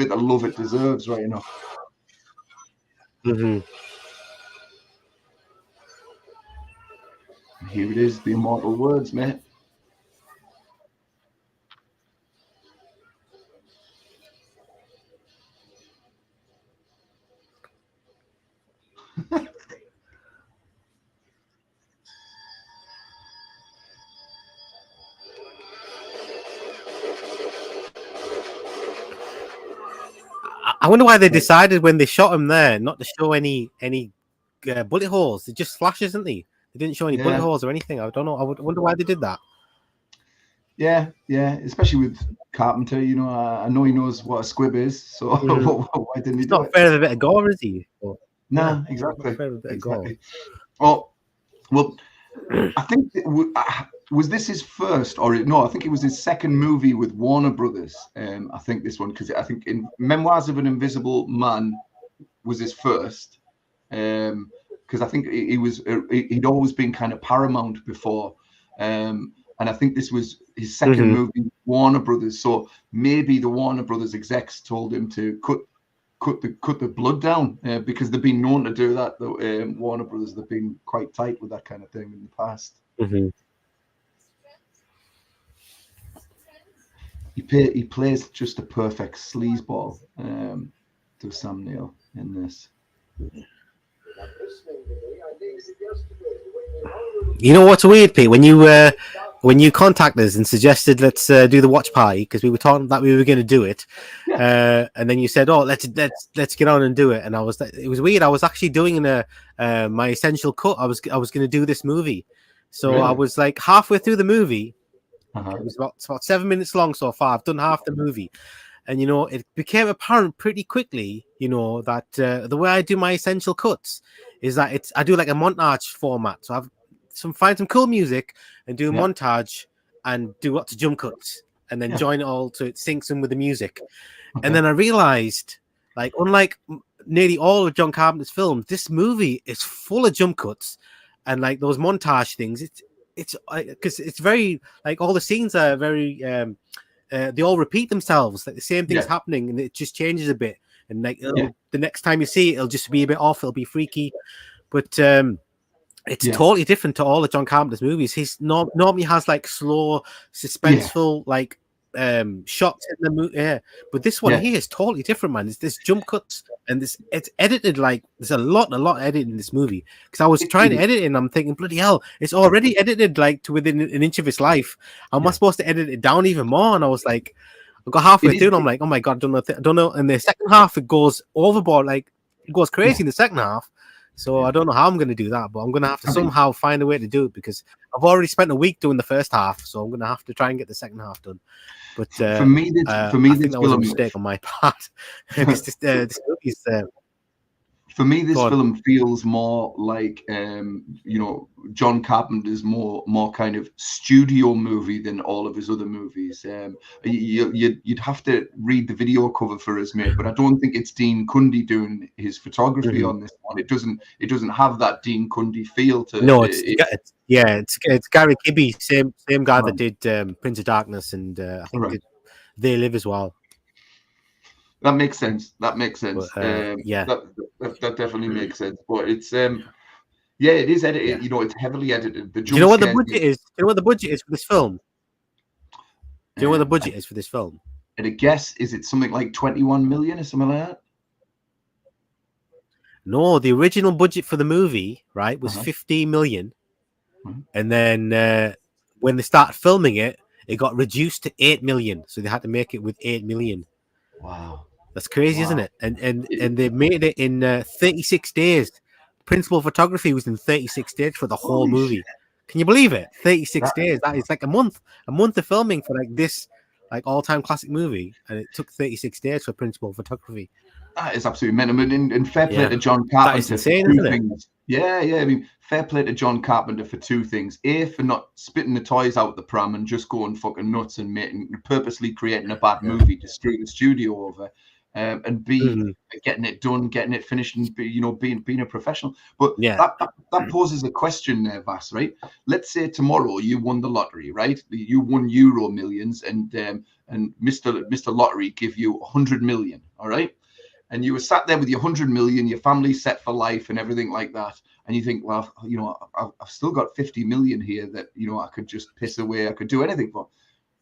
the love it deserves, right? Here it is, the immortal words, mate.
I wonder why they decided when they shot him there not to show any bullet holes. They just flashes, isn't they? They didn't show any bullet holes or anything. I don't know. I wonder why they did that.
Yeah, especially with Carpenter. I know he knows what a squib is, so why didn't he?
He's not afraid of a bit of gore, is he?
Nah, exactly.
Afraid of a bit of gore.
Oh, well, I think was this his first, or no? I think it was his second movie with Warner Brothers. I think this one, because I think in Memoirs of an Invisible Man was his first. Because I think he'd always been kind of Paramount before, and I think this was his second movie, Warner Brothers. So maybe the Warner Brothers execs told him to cut the blood down because they've been known to do that. Warner Brothers, they've been quite tight with that kind of thing in the past. He plays just a perfect sleazeball to Sam Neill in this.
You know what's weird, Pete? When you contacted us and suggested let's do the watch party because we were talking that we were going to do it, and then you said, "Oh, let's get on and do it." And it was weird. I was actually doing my essential cut. I was going to do this movie, so really? I was like halfway through the movie. It was about 7 minutes long so far. I've done half the movie. And, it became apparent pretty quickly, that the way I do my essential cuts is that I do like a montage format. So find some cool music and do a montage and do lots of jump cuts and then join it all so it syncs in with the music. Okay. And then I realized, like, unlike nearly all of John Carpenter's films, this movie is full of jump cuts and like those montage things. It's because it's very, like, all the scenes are very... they all repeat themselves, like the same thing's happening, and it just changes a bit. And like the next time you see it, it'll just be a bit off. It'll be freaky, but it's totally different to all of John Carpenter's movies. He's normally has like slow, suspenseful, like shots in the movie. Yeah, but this one here is totally different, man. It's this jump cuts and it's edited like there's a lot of editing in this movie. Because I was trying to edit it, and I'm thinking, bloody hell, it's already edited like to within an inch of its life. How am I supposed to edit it down even more? And I was like, I got halfway through, and I'm like, oh my god, I don't know. In the second half, it goes overboard, like it goes crazy in the second half. So I don't know how I'm going to do that, but I'm going to have to somehow find a way to do it because I've already spent a week doing the first half, so I'm going to have to try and get the second half done. But
for me,
I think that was a mistake on my part. this movie's,
for me, this film feels more like John Carpenter's more kind of studio movie than all of his other movies. You'd have to read the video cover for us, mate, but I don't think it's Dean Cundy doing his photography on this one. It doesn't have that Dean Cundy feel to.
No, it's Gary Kibbe, same guy that did Prince of Darkness, and I think They Live as well.
That makes sense. But,
yeah,
that definitely makes sense. But it's it is edited.
Yeah.
It's heavily edited.
Do you know what the budget is? Do you know what the budget is for this film? Do you know what the budget is for this film?
At a guess, is it something like 21 million or something like that?
No, the original budget for the movie, right, was 15 million, and then when they started filming it, it got reduced to 8 million. So they had to make it with 8 million.
Wow.
That's crazy, isn't it? And they made it in 36 days. Principal photography was in 36 days for the whole movie. Shit. Can you believe it? 36 days. That is like a month of filming for like this like all-time classic movie, and it took 36 days for principal photography.
That is absolutely mental. And fair play to John Carpenter.
That is insane, isn't it?
Yeah. I mean, fair play to John Carpenter for two things. A, for not spitting the toys out the pram and just going fucking nuts and purposely creating a bad movie to screw the studio over. And B, getting it done, getting it finished, and being a professional. But that poses a question there, Vass, right? Let's say tomorrow you won the lottery, right? You won Euro Millions, and Mr. Lottery give you 100 million, all right? And you were sat there with your 100 million, your family set for life and everything like that. And you think, well, I've still got 50 million here that, I could just piss away. I could do anything for.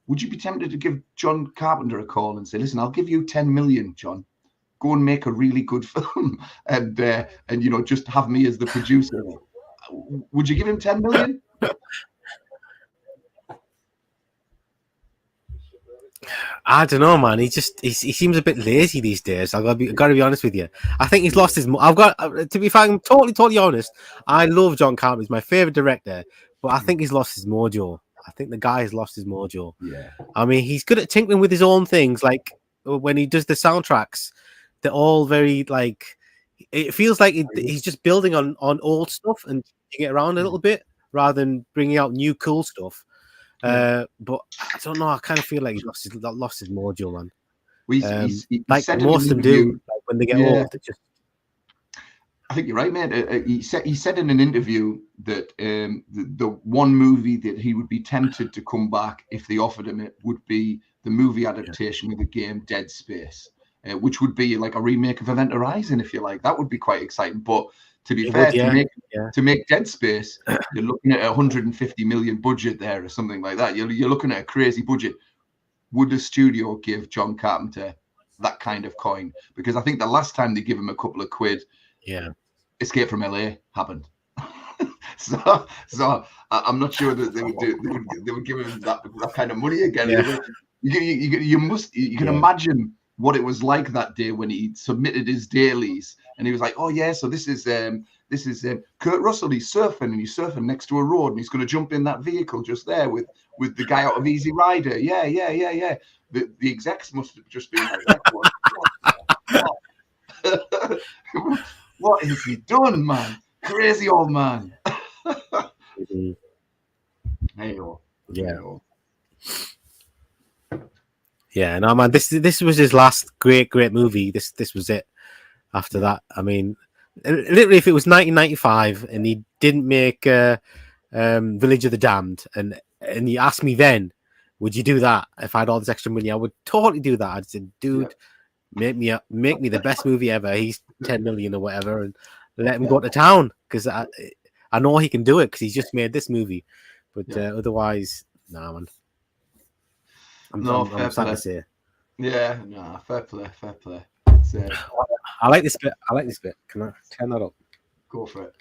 Would you be tempted to give John Carpenter a call and say, listen, I'll give you 10 million, John. Go and make a really good film and just have me as the producer. Would you give him 10 million?
I don't know, man. He seems a bit lazy these days. I gotta be honest with you. I think he's lost his. To be frank, I'm totally honest. I love John Carpenter. He's my favorite director, but I think he's lost his mojo. I think the guy has lost his mojo. Yeah. I mean, he's good at tinkering with his own things. Like when he does the soundtracks, they're all very like. It feels like he's just building on old stuff and changing it around a little bit rather than bringing out new cool stuff. But I don't know. I kind of feel like he's lost his mojo, man.
He
like most of them do. Like when they get old, it just.
I think you're right, man. He said in an interview that the one movie that he would be tempted to come back if they offered him it would be the movie adaptation of the game Dead Space, which would be like a remake of Event Horizon, if you like. That would be quite exciting. But to be fair, to make Dead Space, you're looking at a 150 million budget there or something like that. You're looking at a crazy budget. Would the studio give John Carpenter that kind of coin? Because I think the last time they give him a couple of quid, Escape from LA happened. so I'm not sure that they would give him that kind of money again. Yeah. You can imagine what it was like that day when he submitted his dailies and he was like, oh yeah, so this is Kurt Russell. He's surfing and he's surfing next to a road and he's going to jump in that vehicle just there with the guy out of Easy Rider. Yeah. The execs must have just been like, what has he done, man? Crazy old man. Hey-oh.
Yeah, no, man. This was his last great movie. This was it. After that, I mean, literally, if it was 1995 and he didn't make Village of the Damned, and you asked me then, would you do that if I had all this extra money? I would totally do that. I'd say, dude. Make me the best movie ever. He's 10 million or whatever, and let him go to town because I know he can do it because he's just made this movie. But otherwise, nah, man. I'm
fair
sad
play.
to say.
Yeah, no, fair play. It's,
I like this bit. Can I turn that up?
go for it.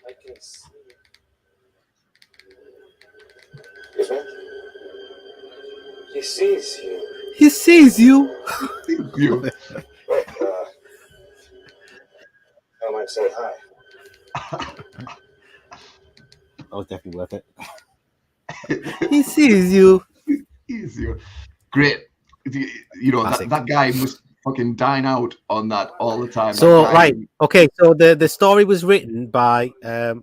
He sees you.
He sees you.
You.
Look, I might say hi.
That was definitely worth it. He sees you.
Easier. Great. You know,
Classic.
that guy must fucking dine out on that all the time.
So
That guy-
right, okay. So the story was written by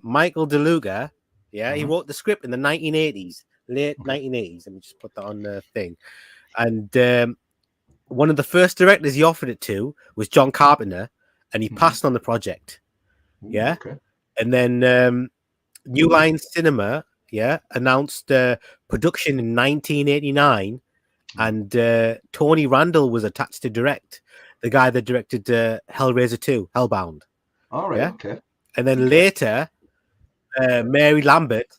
Michael DeLuca. Yeah, he wrote the script in the 1980s, late 1980s. Let me just put that on the thing. And one of the first directors he offered it to was John Carpenter, and he passed on the project. Yeah,
Okay.
and then New Line Cinema, announced production in 1989, and Tony Randall was attached to direct, the guy that directed Hellraiser 2, Hellbound.
All right.
Yeah.
Okay.
And then later, Mary Lambert,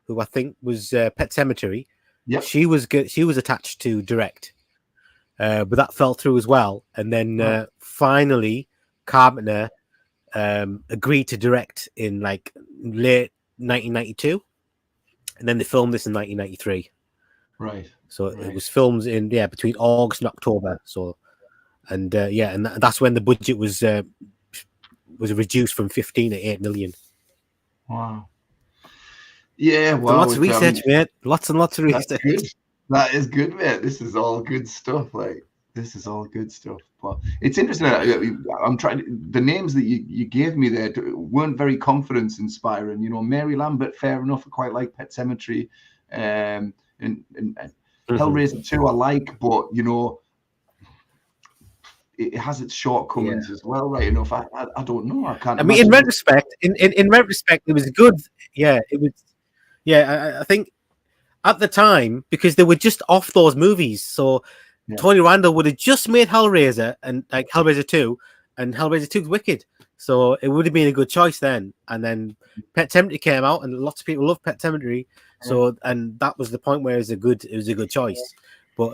who I think was Pet Sematary,
Yep.
she was attached to direct, but that fell through as well. And then finally, Carpenter agreed to direct in like late 1992, and then they filmed this in 1993.
Right.
So it was filmed in between August and October. So and that's when the budget was reduced from 15 to 8 million.
Wow. Yeah,
So
well,
lots of research, mate. Lots and lots of
that's
research.
good. That is good, mate. This is all good stuff. Like, this is all good stuff. But it's interesting. I'm trying. The names that you gave me there weren't very confidence inspiring. You know, Mary Lambert, fair enough. I quite like Pet Sematary, and Hellraiser 2 I like, but you know, it has its shortcomings as well, right? Enough. I don't know. I can't.
I mean, in retrospect, in retrospect, it was good. Yeah, it was. Yeah, I think at the time, because they were just off those movies, so Tony Randall would have just made Hellraiser and like Hellraiser 2, and Hellraiser 2 is wicked. So it would have been a good choice then. And then Pet Sematary came out, and lots of people love Pet Sematary. So and that was the point where it was a good choice. But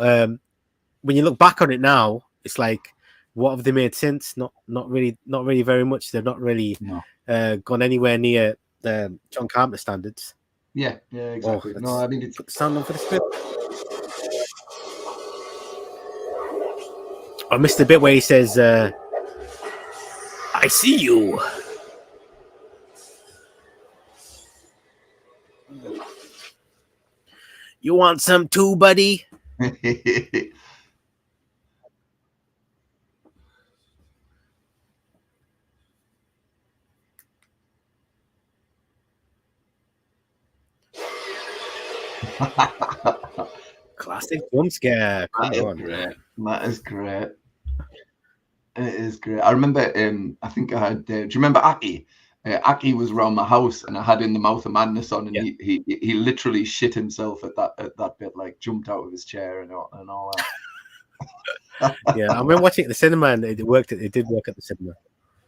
when you look back on it now, it's like, what have they made since? Not really very much. They've not really gone anywhere near John Carpenter standards.
Yeah, exactly. No, I mean, it's
put the sound on for the script. I missed the bit where he says, "I see you." You want some too, buddy? Classic jump scare. Come on.
Great. That is great. It is great. I remember. I think I had. Do you remember Aki? Aki was around my house, and I had In the Mouth of Madness on, and he literally shit himself at that bit, like jumped out of his chair and all that.
Yeah, I remember watching it at the cinema, and it worked. It did work at the cinema.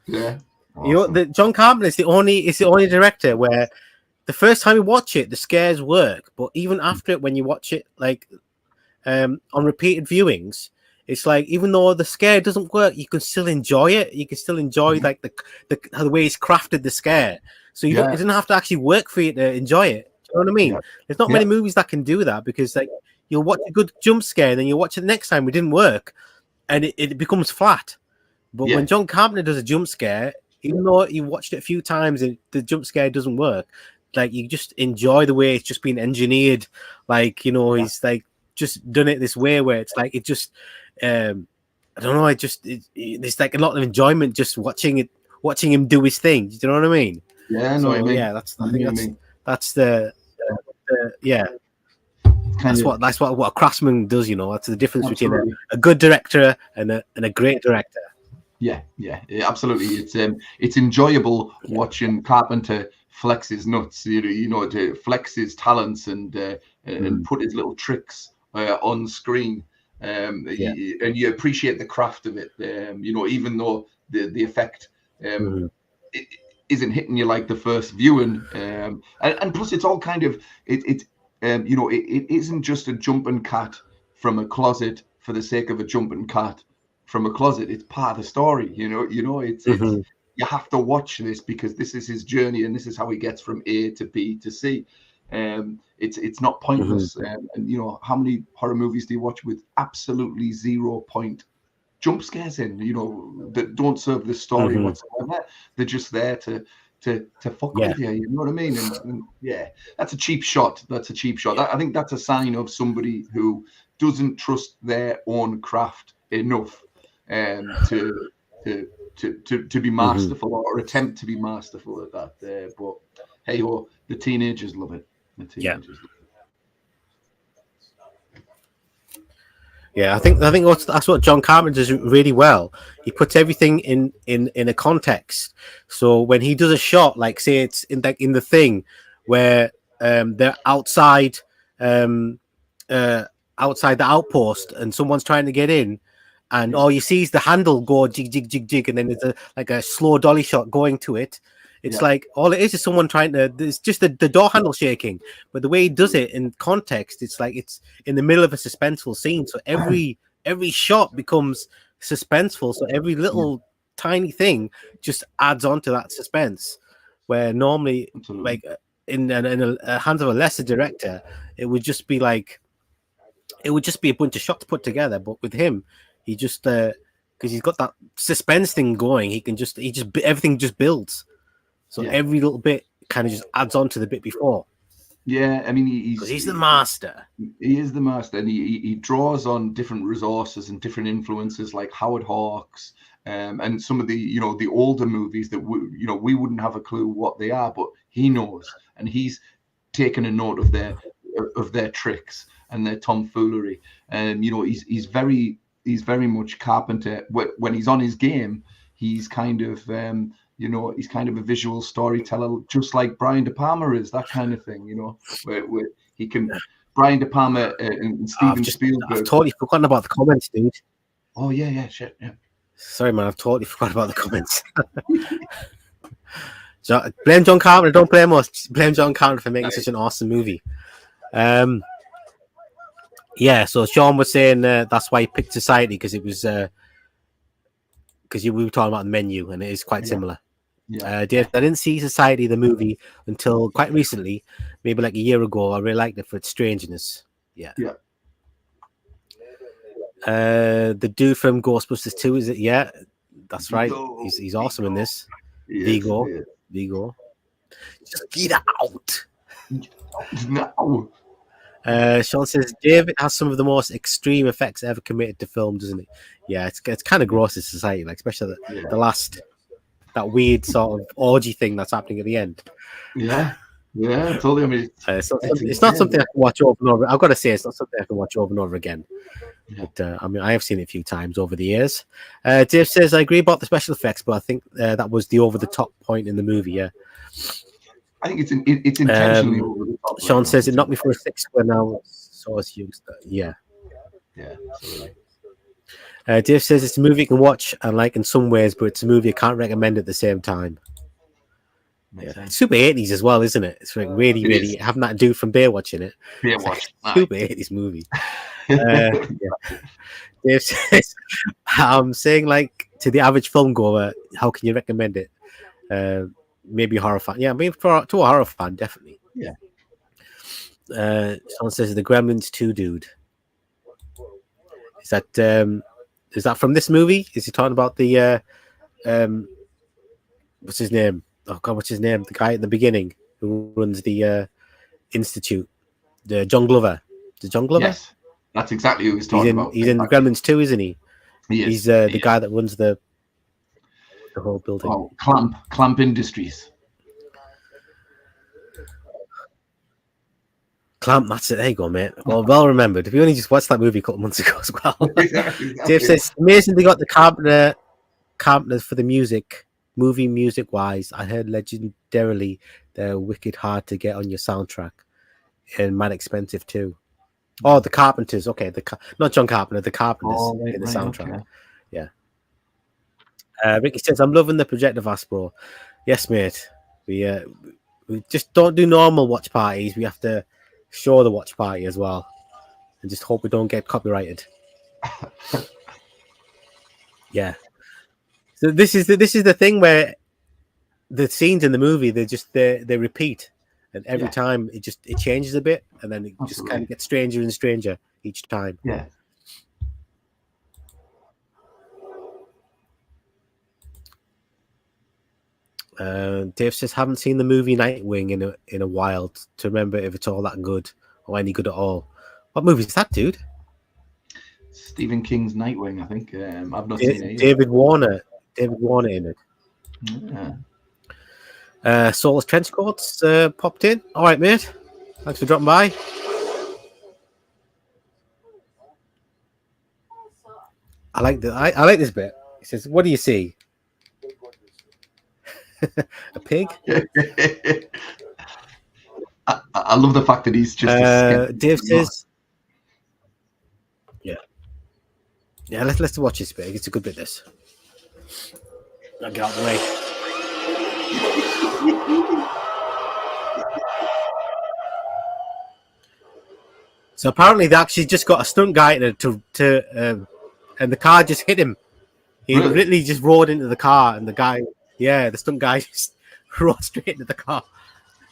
Yeah. Awesome.
You know, John Carpenter is the only director where the first time you watch it, the scares work, but even after it, when you watch it like on repeated viewings, it's like, even though the scare doesn't work, you can still enjoy it. You can still enjoy like the way he's crafted the scare. So it doesn't have to actually work for you to enjoy it. Do you know what I mean? Yeah. There's not many movies that can do that, because like you'll watch a good jump scare and then you'll watch it the next time, it didn't work, and it becomes flat. But when John Carpenter does a jump scare, even though you watched it a few times and the jump scare doesn't work, like you just enjoy the way it's just been engineered. Like, you know, he's like just done it this way where it's like, it just I don't know, there's like a lot of enjoyment just watching him do his thing. Do you know what I mean?
Yeah, no, I mean,
yeah, that's the that's what a craftsman does. You know, that's the difference between a good director and a great director.
Yeah, absolutely. It's enjoyable watching Carpenter flex his nuts, you know, to flex his talents and put his little tricks on screen. And you appreciate the craft of it. You know, even though the effect it isn't hitting you like the first viewing, and plus it's all kind of you know, it isn't just a jumping cat from a closet for the sake of a jumping cat from a closet. It's part of the story, it's you have to watch this because this is his journey and this is how he gets from A to B to C. It's not pointless. And how many horror movies do you watch with absolutely 0 point jump scares in, that don't serve the story whatsoever? They're just there to fuck with you, you know what I mean? And yeah, that's a cheap shot. I think that's a sign of somebody who doesn't trust their own craft enough to be masterful or attempt to be masterful at that. But hey, the teenagers love it. Love it.
Yeah, I think that's what John Carpenter does really well. He puts everything in a context. So when he does a shot, like say it's in the Thing, where they're outside the outpost and someone's trying to get in, and all you see is the handle go jig jig jig jig, and then there's a slow dolly shot going to it. It's like all it is someone trying to. It's just the door handle shaking, but the way he does it in context, it's like it's in the middle of a suspenseful scene. So every shot becomes suspenseful. So every little tiny thing just adds on to that suspense. Where normally, like in the hands of a lesser director, it would just be a bunch of shots put together. But with him, he just because he's got that suspense thing going, everything just builds. So every little bit kind of just adds on to the bit before.
Yeah, I mean, he's
the master.
He is the master, and he draws on different resources and different influences like Howard Hawks, and some of the the older movies that we wouldn't have a clue what they are, but he knows, and he's taken a note of their tricks and their tomfoolery. And he's very much Carpenter. When he's on his game, he's kind of he's kind of a visual storyteller, just like Brian De Palma is, that kind of thing, where he can. Brian De Palma and Steven Spielberg.
I've totally forgotten about the comments, dude.
Oh yeah, shit, yeah.
Sorry, man, I've totally forgotten about the comments. Blame John Carpenter. Don't blame us. Blame John Carpenter for making such an awesome movie. Yeah. So Sean was saying that's why he picked Society, because it was because we were talking about the menu, and it is quite similar. Yeah. Dave, I didn't see Society the movie until quite recently, maybe like a year ago. I really liked it for its strangeness. Yeah. The dude from Ghostbusters 2, is it? Yeah, that's right. He's awesome in this. Vigo. Just get out.
No.
Sean says David has some of the most extreme effects ever committed to film, doesn't he? Yeah, it's kind of gross in Society, like especially the last, that weird sort of orgy thing that's happening at the end.
Yeah, totally. I mean,
it's not something I can watch over and over. I've got to say, it's not something I can watch over and over again. But I mean, I have seen it a few times over the years. Dave says I agree about the special effects, but I think that was the over the top point in the movie. Yeah,
I think it's intentionally over the top.
Sean says it knocked me for a 6 when I saw us use that. Yeah.
Absolutely.
Dave says it's a movie you can watch and like in some ways, but it's a movie I can't recommend at the same time. It's super 80s as well, isn't it? It's like really having that dude from Baywatch in it.
Baywatch,
super 80s movie. Dave says, I'm saying like to the average film goer, how can you recommend it? Maybe a horror fan. Yeah, maybe to a horror fan, definitely.
Yeah.
Someone says the Gremlins 2 dude. Is that from this movie? Is he talking about the what's his name? Oh God, what's his name? The guy at the beginning who runs the institute, the John Glover. The John Glover.
Yes, that's exactly who he's talking about.
He's in Gremlins 2, isn't he? He's the guy that runs the whole building.
Oh, Clamp Industries.
Clamp, that's it. There you go, mate. Well remembered. We only just watched that movie a couple months ago as well.
Exactly.
Dave says, amazing they got the Carpenter for the music. Movie music wise, I heard legendarily they're wicked hard to get on your soundtrack and mad expensive too. Oh, the Carpenters. Okay, not John Carpenter, the Carpenters in the soundtrack. Okay. Yeah. Ricky says, I'm loving the Projectiverse, bro. Yes, mate. We just don't do normal watch parties. We have to show the watch party as well. and just hope we don't get copyrighted. Yeah. So this is the thing where the scenes in the movie they repeat, and every time it changes a bit, and then it just kind of gets stranger and stranger each time.
Yeah.
Dave says haven't seen the movie Nightwing in a while to remember if it's all that good or any good at all. What movie is that, dude?
Stephen King's Nightwing, I think. I've not seen it.
David Warner in it.
Yeah.
Soulless Trench Coats popped in. All right, mate. Thanks for dropping by. I like this bit. He says, "What do you see? A pig?"
I love the fact that he's just.
Dave says, "Yeah, let's watch this bit. It's a good bit. This. I'll get out of the way." So apparently they actually just got a stunt guy and the car just hit him. He literally just roared into the car, and the stunt guy just roared straight into the car.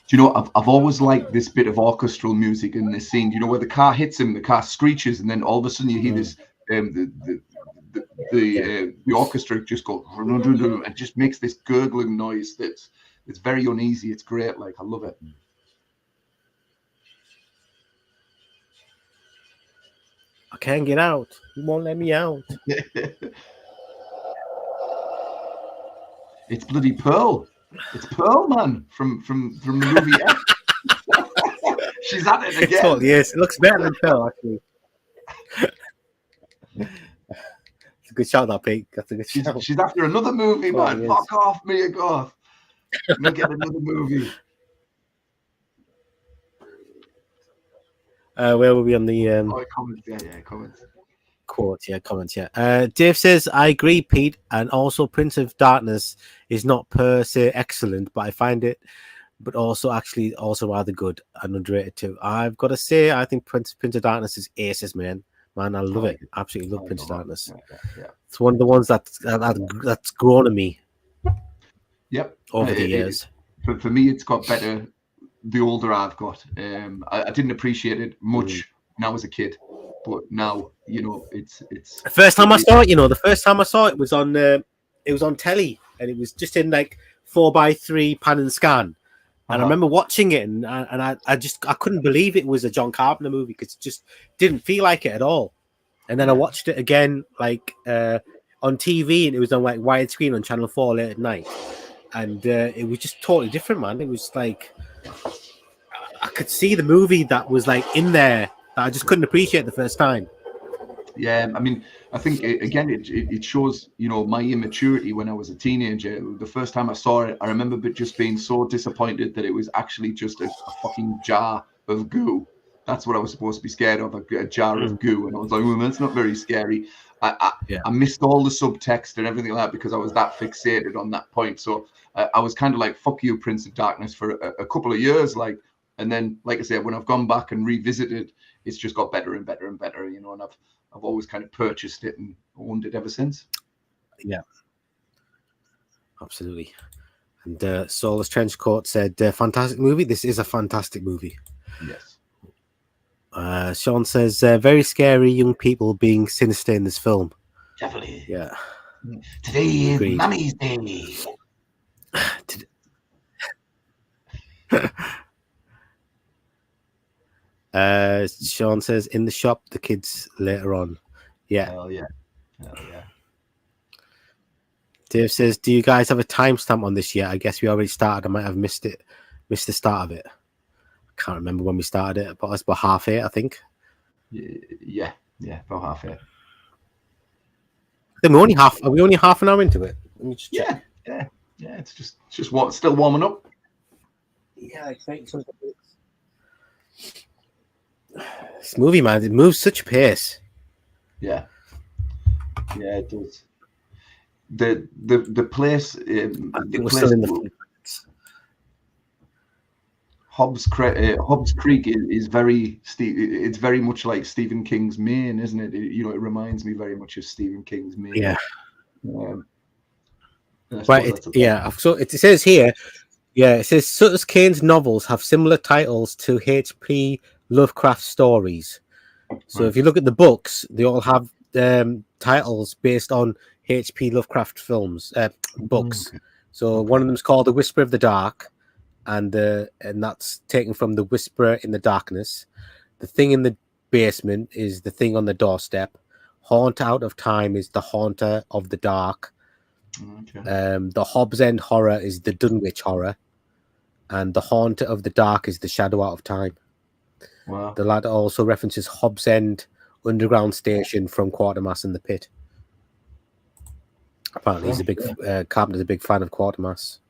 Do you know, I've always liked this bit of orchestral music in this scene. You know, where the car hits him, the car screeches, and then all of a sudden you hear this, the orchestra just go, and just makes this gurgling noise it's very uneasy. It's great. Like, I love it.
I can't get out. You won't let me out.
It's bloody Pearl. It's Pearl, man, from the movie X. She's at it again.
Totally is. It looks better than Pearl, actually. It's a good shout, that Pete. That's a good shout.
She's after another movie, man. Fuck off, Mia Goth. We'll get another movie.
Where were we on the
comments? Yeah, comments.
Quotes, yeah, comments, yeah. Dave says, I agree, Pete, and also Prince of Darkness is not per se excellent, but I find it, but also actually also rather good and underrated too. I've got to say, I think Prince of Darkness is aces, man. I love it. Absolutely love Prince of Darkness. Yeah. It's one of the ones that's grown on me.
Yep.
Over the years.
For me, it's got better the older I've got. I didn't appreciate it much when I was a kid, but now, you know, it's
the first time I saw it was on telly, and it was just in like 4:3 pan and scan. And I remember watching it, and I couldn't believe it was a John Carpenter movie, because it just didn't feel like it at all. And then I watched it again, like on TV, and it was on like widescreen on Channel 4 late at night, and it was just totally different, man. It was like I could see the movie that was like in there that I just couldn't appreciate the first time.
Yeah, I mean, I think again it shows, you know, my immaturity when I was a teenager. The first time I saw it, I remember just being so disappointed that it was actually just a fucking jar of goo. That's what I was supposed to be scared of, a jar of goo. And I was like, well, that's not very scary. I missed all the subtext and everything like that because I was that fixated on that point. So I was kind of like, fuck you, Prince of Darkness, for a couple of years. Like, and then, like I said, when I've gone back and revisited, it's just got better and better and better, you know, and I've always kind of purchased it and owned it ever since.
Yeah, absolutely. And Soulless Trenchcoat said, fantastic movie. This is a fantastic movie.
Yes.
Sean says, very scary young people being sinister in this film.
Definitely.
Yeah.
Today is Mummy's Day.
Sean says, in the shop, the kids later on. Yeah.
Hell yeah. Hell yeah.
Dave says, do you guys have a timestamp on this yet? I guess we already started. I might have missed the start of it. I can't remember when we started it, but it's about 8:30, I think.
Yeah, about 8:30.
Then are we only half an hour into it? Let me just check.
Yeah. It's just still warming up.
Yeah, I think so. This movie, man, it moves such pace.
Yeah, it does. The place.
I think we're still in the.
Hobbs Creek is very it's very much like Stephen King's Maine, isn't it? It reminds me very much of Stephen King's Maine.
Yeah.
But
So it says here, it says Sutter Kane's novels have similar titles to H.P. Lovecraft stories. So if you look at the books, they all have titles based on H.P. Lovecraft books.
Okay.
So one of them is called The Whisper of the Dark, and that's taken from The Whisperer in the Darkness. The Thing in the Basement is The Thing on the Doorstep. Haunt Out of Time is The Haunter of the Dark.
Okay.
The Hobbs End Horror is The Dunwich Horror, and The Haunter of the Dark is The Shadow Out of Time.
Wow.
The latter also references Hobbs End Underground Station from Quatermass and the Pit. Apparently, he's a big Carpenter's a big fan of Quatermass.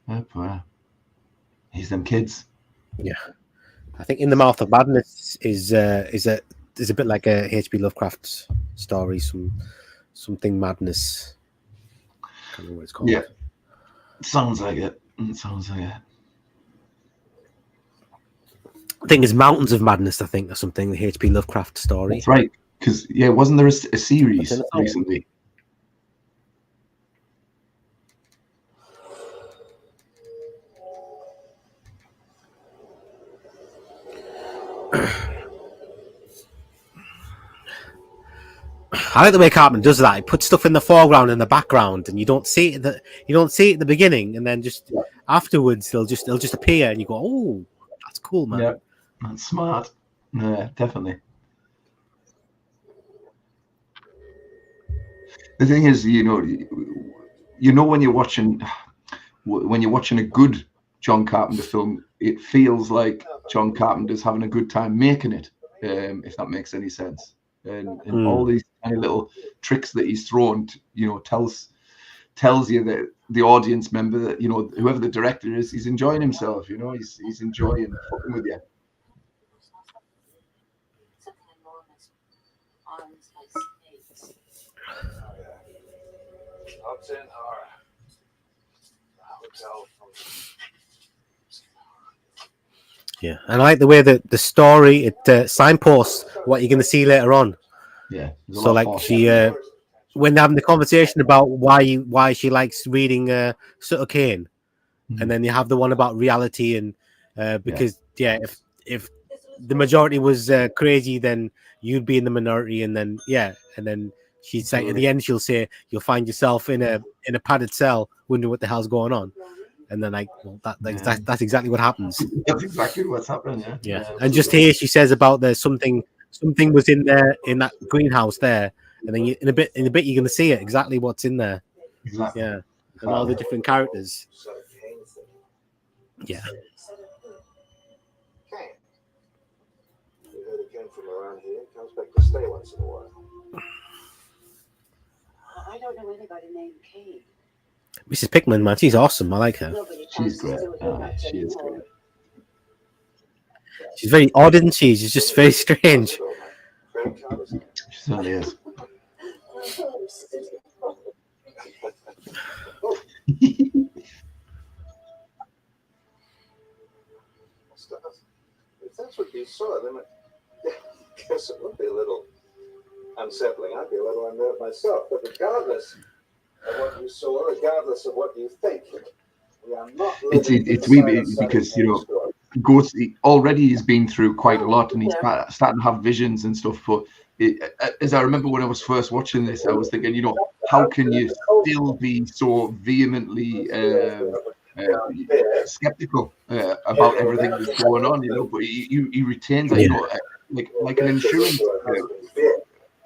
Wow. He's them kids.
Yeah, I think In the Mouth of Madness is a bit like a H.P. Lovecraft story, something madness. I can't remember what it's called.
Yeah, sounds like it. Sounds like it.
I think it's Mountains of Madness. I think or something. The H.P. Lovecraft story.
That's right. Because wasn't there a series recently?
I like the way Carpenter does that. He puts stuff in the foreground and the background, and you don't see it. You don't see it at the beginning, and then just afterwards they'll just appear, and you go, "Oh, that's cool, man."
Yeah, that's smart. Yeah, definitely. The thing is, when you're watching a good John Carpenter film, it feels like John Carpenter's having a good time making it, if that makes any sense. And all these tiny little tricks that he's thrown, tells you that the audience member that whoever the director is, he's enjoying himself. He's enjoying fucking with you.
Yeah, and I like the way that the story it signposts what you're going to see later on.
Yeah.
So like when they're having the conversation about why she likes reading Sutter Kane, and then you have the one about reality and because if the majority was crazy, then you'd be in the minority, and then she'd say at the end she'll say you'll find yourself in a padded cell wondering what the hell's going on. And then that's exactly what happens.
That's exactly what's happening.
Yeah. And just here she says about there's something was in there in that greenhouse there, and then in a bit you're going to see it exactly what's in there.
Exactly.
Yeah, and all the different characters. Yeah.
You heard it came from around here. Comes back to stay once in a while.
I don't know anybody named Kane.
Mrs. Pickman, man, she's awesome. I like her.
She's great. She is great.
She's very odd, isn't she? She's just very strange.
She certainly is.
If that's what you saw, then I guess it would be a little unsettling. I'd be a little unnerved myself. But regardless of what you saw, regardless of what you think, we are not.
It's weird because Ghost already has been through quite a lot, and he's starting to have visions and stuff. But as I remember when I was first watching this, I was thinking, how can you still be so vehemently skeptical about everything that's going on? But he retains, like an insurance,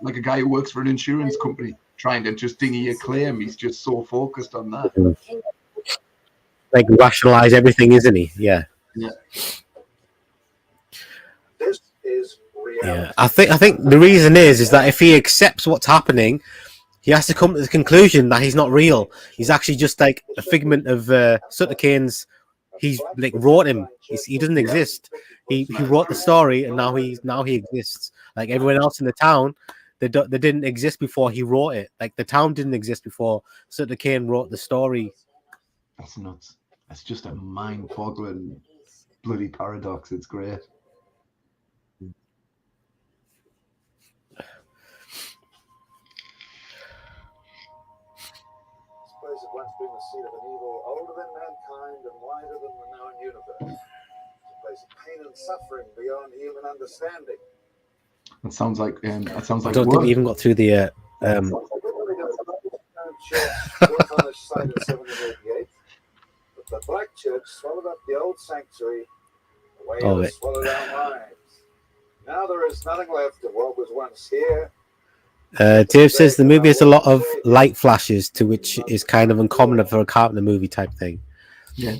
like a guy who works for an insurance company, trying to just dinghy a claim. He's just so focused on that.
Like rationalize everything, isn't he? Yeah.
Yeah.
This is reality.
Yeah. I think the reason is that if he accepts what's happening, he has to come to the conclusion that he's not real. He's actually just like a figment of Sutter Kane's. He's like wrote him. He doesn't exist. He wrote the story, and now he exists. Like everyone else in the town, they didn't exist before he wrote it. Like the town didn't exist before Sutter Kane wrote the story.
That's nuts. That's just a mind-boggling bloody paradox. It's great.
Place had once been the seat of an evil older than mankind and wider than the known universe. A place of pain and suffering beyond human understanding.
That sounds like
I don't think we even got through the
Built on its site in 1788, but the Black Church swallowed up the old sanctuary the way
Oh,
it
it-
swallowed our minds. Now there is nothing left of what was once here.
Dave says the movie has a lot of light flashes, to which is kind of uncommon for a Carpenter movie type thing.
Yeah,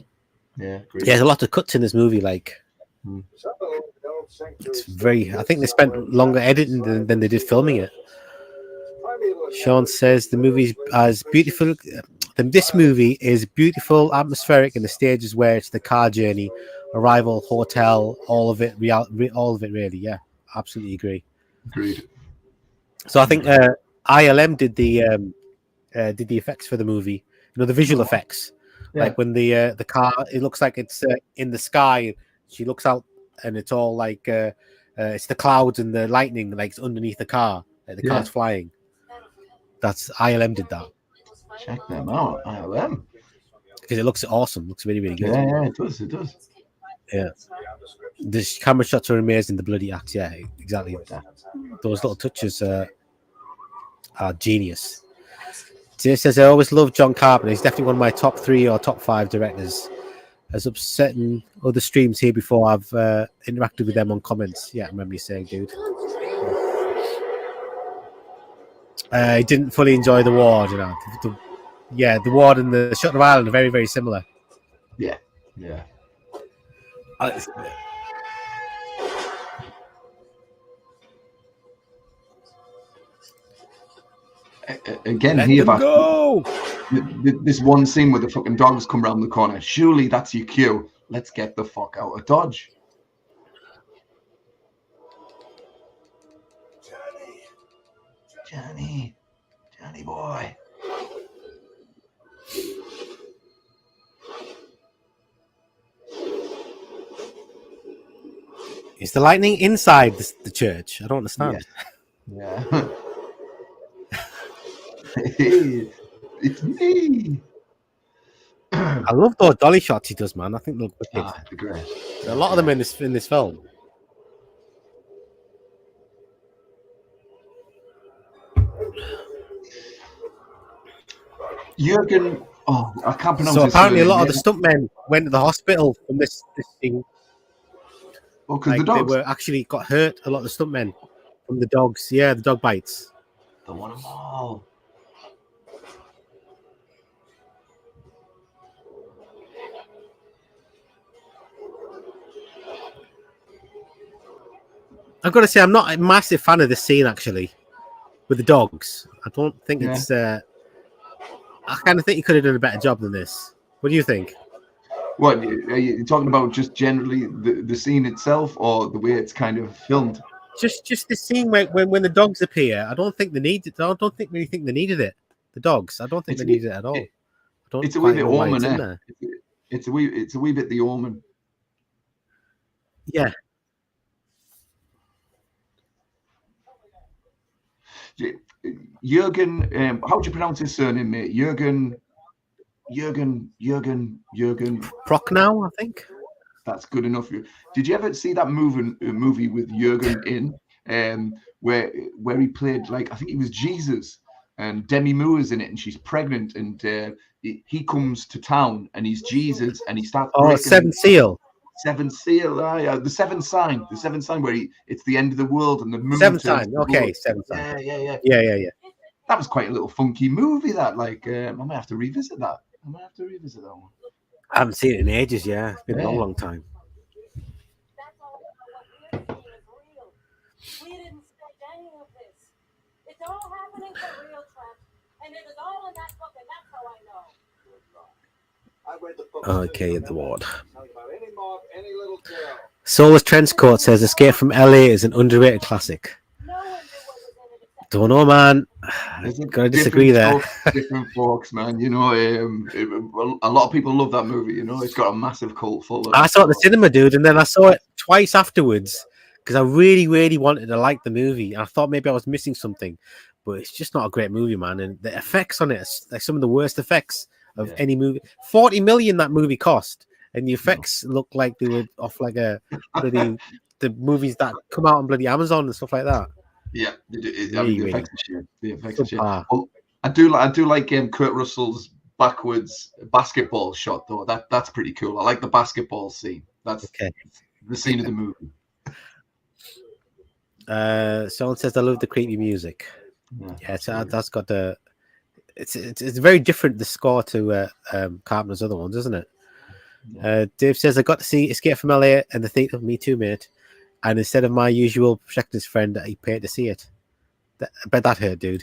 Yeah, there's a lot of cuts in this movie. Like, it's very. I think they spent longer editing than they did filming it. Sean says the movie's as beautiful. This movie is beautiful, atmospheric, and the stages where it's the car journey, arrival, hotel, all of it, all of it, really. Yeah, absolutely agree.
Agreed.
So I think ILM did the effects for the movie. You know, the visual effects.
Yeah.
Like when the car, it looks like it's in the sky. She looks out, and it's all like it's the clouds and the lightning, like it's underneath the car. Like the car's flying. That's ILM did that.
Check them out, ILM.
Because it looks awesome. Looks really, really good.
Yeah, it does. It does.
Yeah. The camera shots are amazing. The bloody acts, yeah, exactly. Those little touches are genius. Jay says, I always love John Carpenter. He's definitely one of my top 3 or top 5 directors. As upsetting other streams here before, I've interacted with them on comments. Yeah, I remember you saying, dude. He didn't fully enjoy the ward, you know. The ward and the Shutter Island are very, very similar.
Yeah. Again,
Let
here
them
back.
go!
This one scene where the fucking dogs come around the corner. Surely that's your cue. Let's get the fuck out of Dodge. Johnny boy.
Is the lightning inside the church? I don't understand.
Yeah. Hey, it's me.
I love those dolly shots he does, man. I think they look wicked.
They're great.
A lot of them in this film.
Jurgen. Oh, I can't pronounce.
So
his
apparently, a
surname.
lot of the stuntmen went to the hospital from this thing.
Oh, because
Like,
the dogs.
they were actually got hurt. A lot of the stuntmen from the dogs. Yeah, the dog bites.
They want them all.
I've got to say, I'm not a massive fan of this scene actually, with the dogs. I don't think it's. I kind of think you could have done a better job than this. What do you think?
What are you talking about? Just generally the scene itself, or the way it's kind of filmed?
Just the scene when the dogs appear. I don't think they needed. I don't think really think they needed it. The dogs. I don't think they needed it at all.
It's a wee bit Omen,
in
eh?
there.
It's a wee bit the Omen.
Yeah.
Jurgen, how do you pronounce his surname, mate? Jurgen.
Prochnow, I think.
That's good enough. Did you ever see that movie with Jurgen where he played, like, I think he was Jesus, and Demi Moore is in it, and she's pregnant, and he comes to town, and he's Jesus, and he starts.
Oh, Seventh Seal.
Seventh Seal, yeah, the Seventh Sign, where it's the end of the world and the moon.
Seventh Sign, okay, Seventh Sign. Yeah.
That was quite a little funky movie. That, like, I might have to revisit that. One.
I haven't seen it in ages. Yeah, it's been a long time.
That's all about what we're seeing is real. We didn't stage any of this. It's all happening for real, Trent. And it is all in that book, and that's how I know.
Okay, the ward. Soulless Trenchcoat says Escape from LA is an underrated classic. Don't know, man.
There's a
Gotta disagree there.
Different folks, man. You know, a lot of people love that movie. You know, it's got a massive cult following.
I saw it at the cinema, dude, and then I saw it twice afterwards because I really, really wanted to like the movie. I thought maybe I was missing something, but it's just not a great movie, man. And the effects on it are like some of the worst effects of any movie. 40 million that movie cost, and the effects look like they were off like a bloody the movies that come out on bloody Amazon and stuff like that.
Yeah,
Really,
the effects are shit. The effects are shit.
Subpar.
Well, I do like Kurt Russell's backwards basketball shot though. That's pretty cool. I like the basketball scene. That's the scene of the movie.
Someone says I love the creepy music. Yeah, that's got the. It's very different, the score to Carpenter's other ones, isn't it? Dave says I got to see Escape from LA and the theater. Me too, mate. And instead of my usual projector's friend, he paid to see it. I bet that hurt, dude.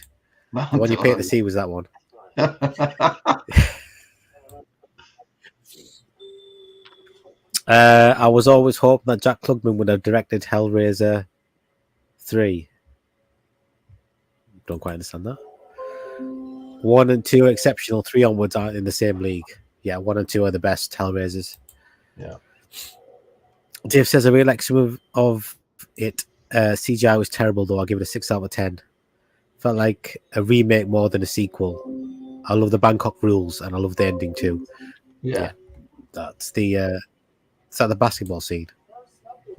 The one you paid to see was that one. I was always hoping that Jack Klugman would have directed Hellraiser 3. Don't quite understand that. 1 and 2 exceptional, 3 onwards aren't in the same league. Yeah, 1 and 2 are the best Hellraisers.
Yeah.
Dave says I really like some of it. CGI was terrible though. I'll give it a 6 out of 10. Felt like a remake more than a sequel. I love the Bangkok rules and I love the ending too. Yeah. That's the is that the basketball scene?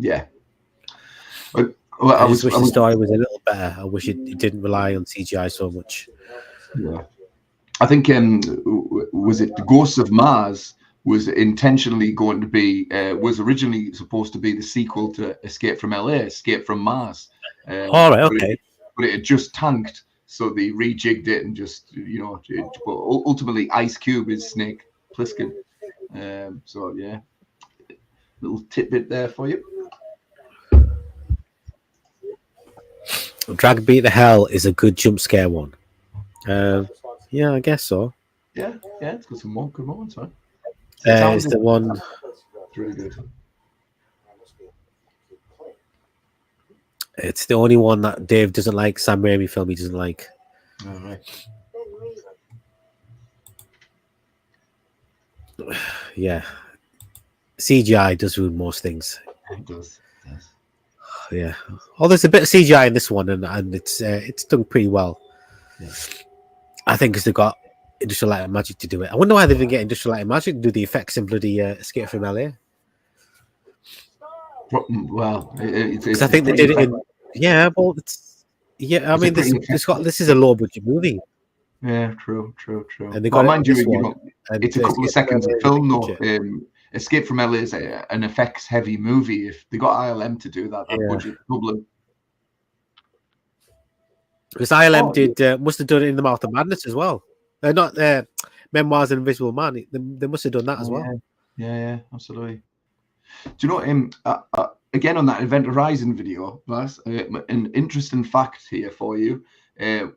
Yeah.
I wish the story was a little better. I wish it didn't rely on CGI so much.
Yeah. I think was it the Ghosts of Mars was intentionally going to be was originally supposed to be the sequel to Escape from LA, Escape from Mars.
All right, okay.
But it had just tanked, so they rejigged it and just but ultimately Ice Cube is Snake Plissken. So yeah, little tidbit there for you.
Drag Beat the Hell is a good jump scare one. Yeah, I guess so.
Yeah, it's got some more good moments, right?
It's the one.
It's really good.
It's the only one that Dave doesn't like. Sam Raimi film he doesn't like.
All right.
Yeah, CGI does ruin most things.
It does. Yes.
Yeah. Oh, there's a bit of CGI in this one, and it's done pretty well.
Yeah.
I think because they've got Industrial Light and Magic to do it. I wonder why they didn't get Industrial Light and Magic to do the effects in bloody Escape from LA.
Well,
because I think they did it in. Yeah, well, I mean, this is a low budget movie.
Yeah, true.
And they got
mind you, it's a couple of seconds of film though. Escape from LA is an effects heavy movie. If they got ILM to do that budget doubling. Because
ILM must have done it in The Mouth of Madness as well. Not Memoirs of an Invisible Man. They must have done that as well.
Yeah, absolutely. Do you know again on that Event Horizon video, Blas, an interesting fact here for you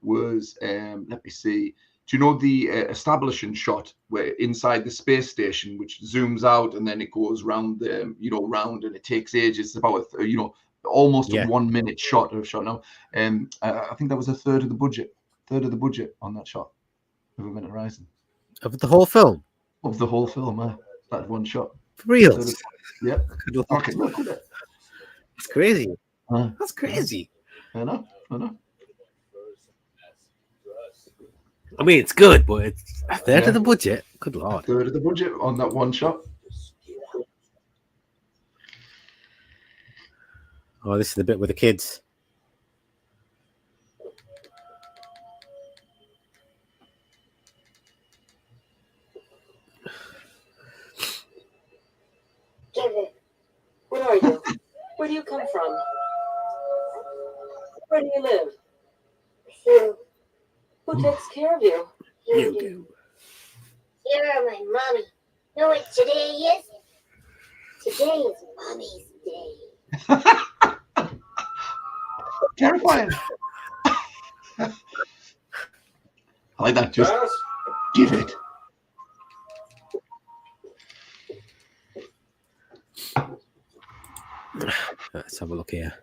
was let me see. Do you know the establishing shot where inside the space station, which zooms out and then it goes round round and it takes ages? It's about almost a 1 minute shot now. I think that was a third of the budget on that shot of Event Horizon.
Of the whole film?
Of the whole film, that one shot.
For real?
Yeah. Okay.
That's crazy. That's crazy.
I know.
I mean, it's good, but it's a third of the budget. Good lord.
A third of the budget on that one shot.
Oh, this is the bit with the kids.
Kevin, where are you? Where do you come from? Where do you live?
With you.
Who takes care of you?
You do. You're my mommy. Know what today is? Today is Mommy's Day.
Terrifying. I like that. Just give it.
Let's have a look here.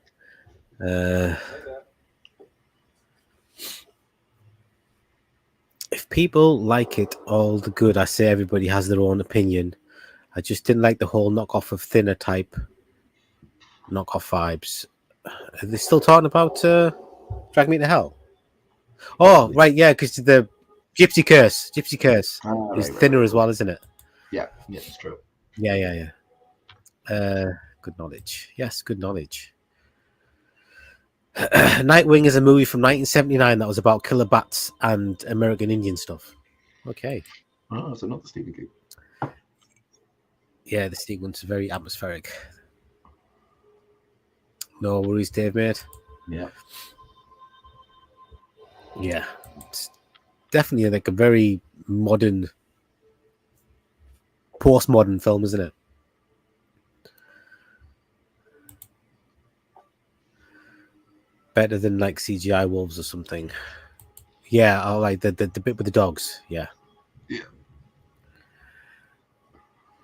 If people like it, all the good. I say everybody has their own opinion. I just didn't like the whole knockoff of Thinner type knockoff vibes. Are they still talking about Drag Me to Hell? Oh, right, yeah, because the Gypsy Curse is Thinner as well, isn't it?
Yeah, it's true.
Yeah. Good knowledge. Yes, good knowledge. Nightwing is a movie from 1979 that was about killer bats and American Indian stuff. Okay.
Oh, it's another Stephen King.
Yeah, the sequence is very atmospheric. No worries, Dave, mate.
Yeah.
Yeah. It's definitely like a very modern, postmodern film, isn't it? Better than like CGI wolves or something. Yeah, I like the bit with the dogs. Yeah.
Yeah.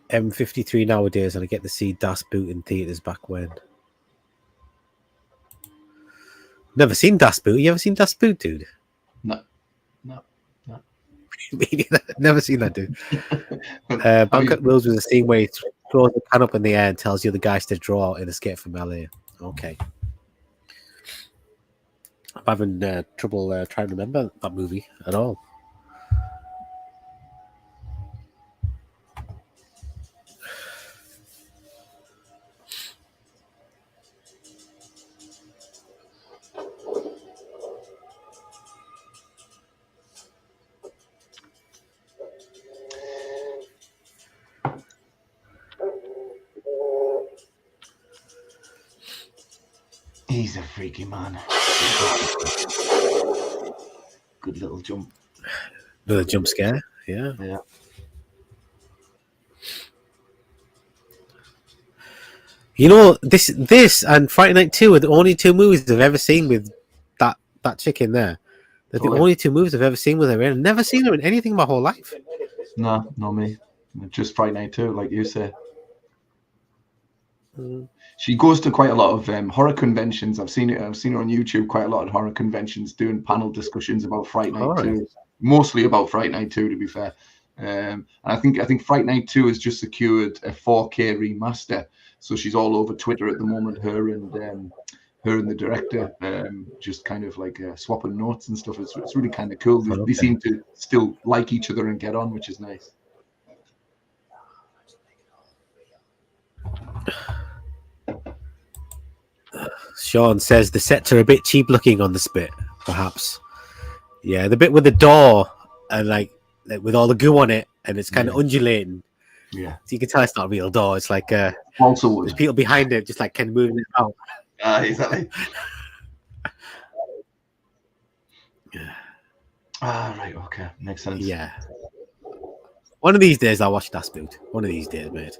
M53 nowadays, and I get to see Das Boot in theaters back when. Never seen Das Boot. You ever seen Das Boot, dude?
No.
Never seen that, dude. Bangkok Wills was a scene where he throws the can up in the air and tells the other guys to draw and escape from LA. Okay. I'm having trouble trying to remember that movie at all.
He's a freaky man. Good little jump.
Another jump scare. Yeah. You know, this and Friday Night 2 are the only two movies I've ever seen with that chick in there. They're the only two movies I've ever seen with her in. I've never seen her in anything my whole life.
No, not me. Just Friday Night 2, like you say. She goes to quite a lot of horror conventions. I've seen her on YouTube. Quite a lot of horror conventions doing panel discussions about Fright Night 2, mostly about Fright Night 2, to be fair. And I think Fright Night 2 has just secured a 4K remaster, so she's all over Twitter at the moment. Her and the director just kind of like swapping notes and stuff. It's really kind of cool. They seem to still like each other and get on, which is nice.
Sean says the sets are a bit cheap looking on the spit, perhaps. Yeah, the bit with the door and like with all the goo on it, and it's kind of undulating.
Yeah,
so you can tell it's not a real door. It's like
also
there's people behind it, just like kind of moving it out.
Exactly. Right. Okay, makes sense.
Yeah. One of these days I'll watch Das Boot. One of these days, mate.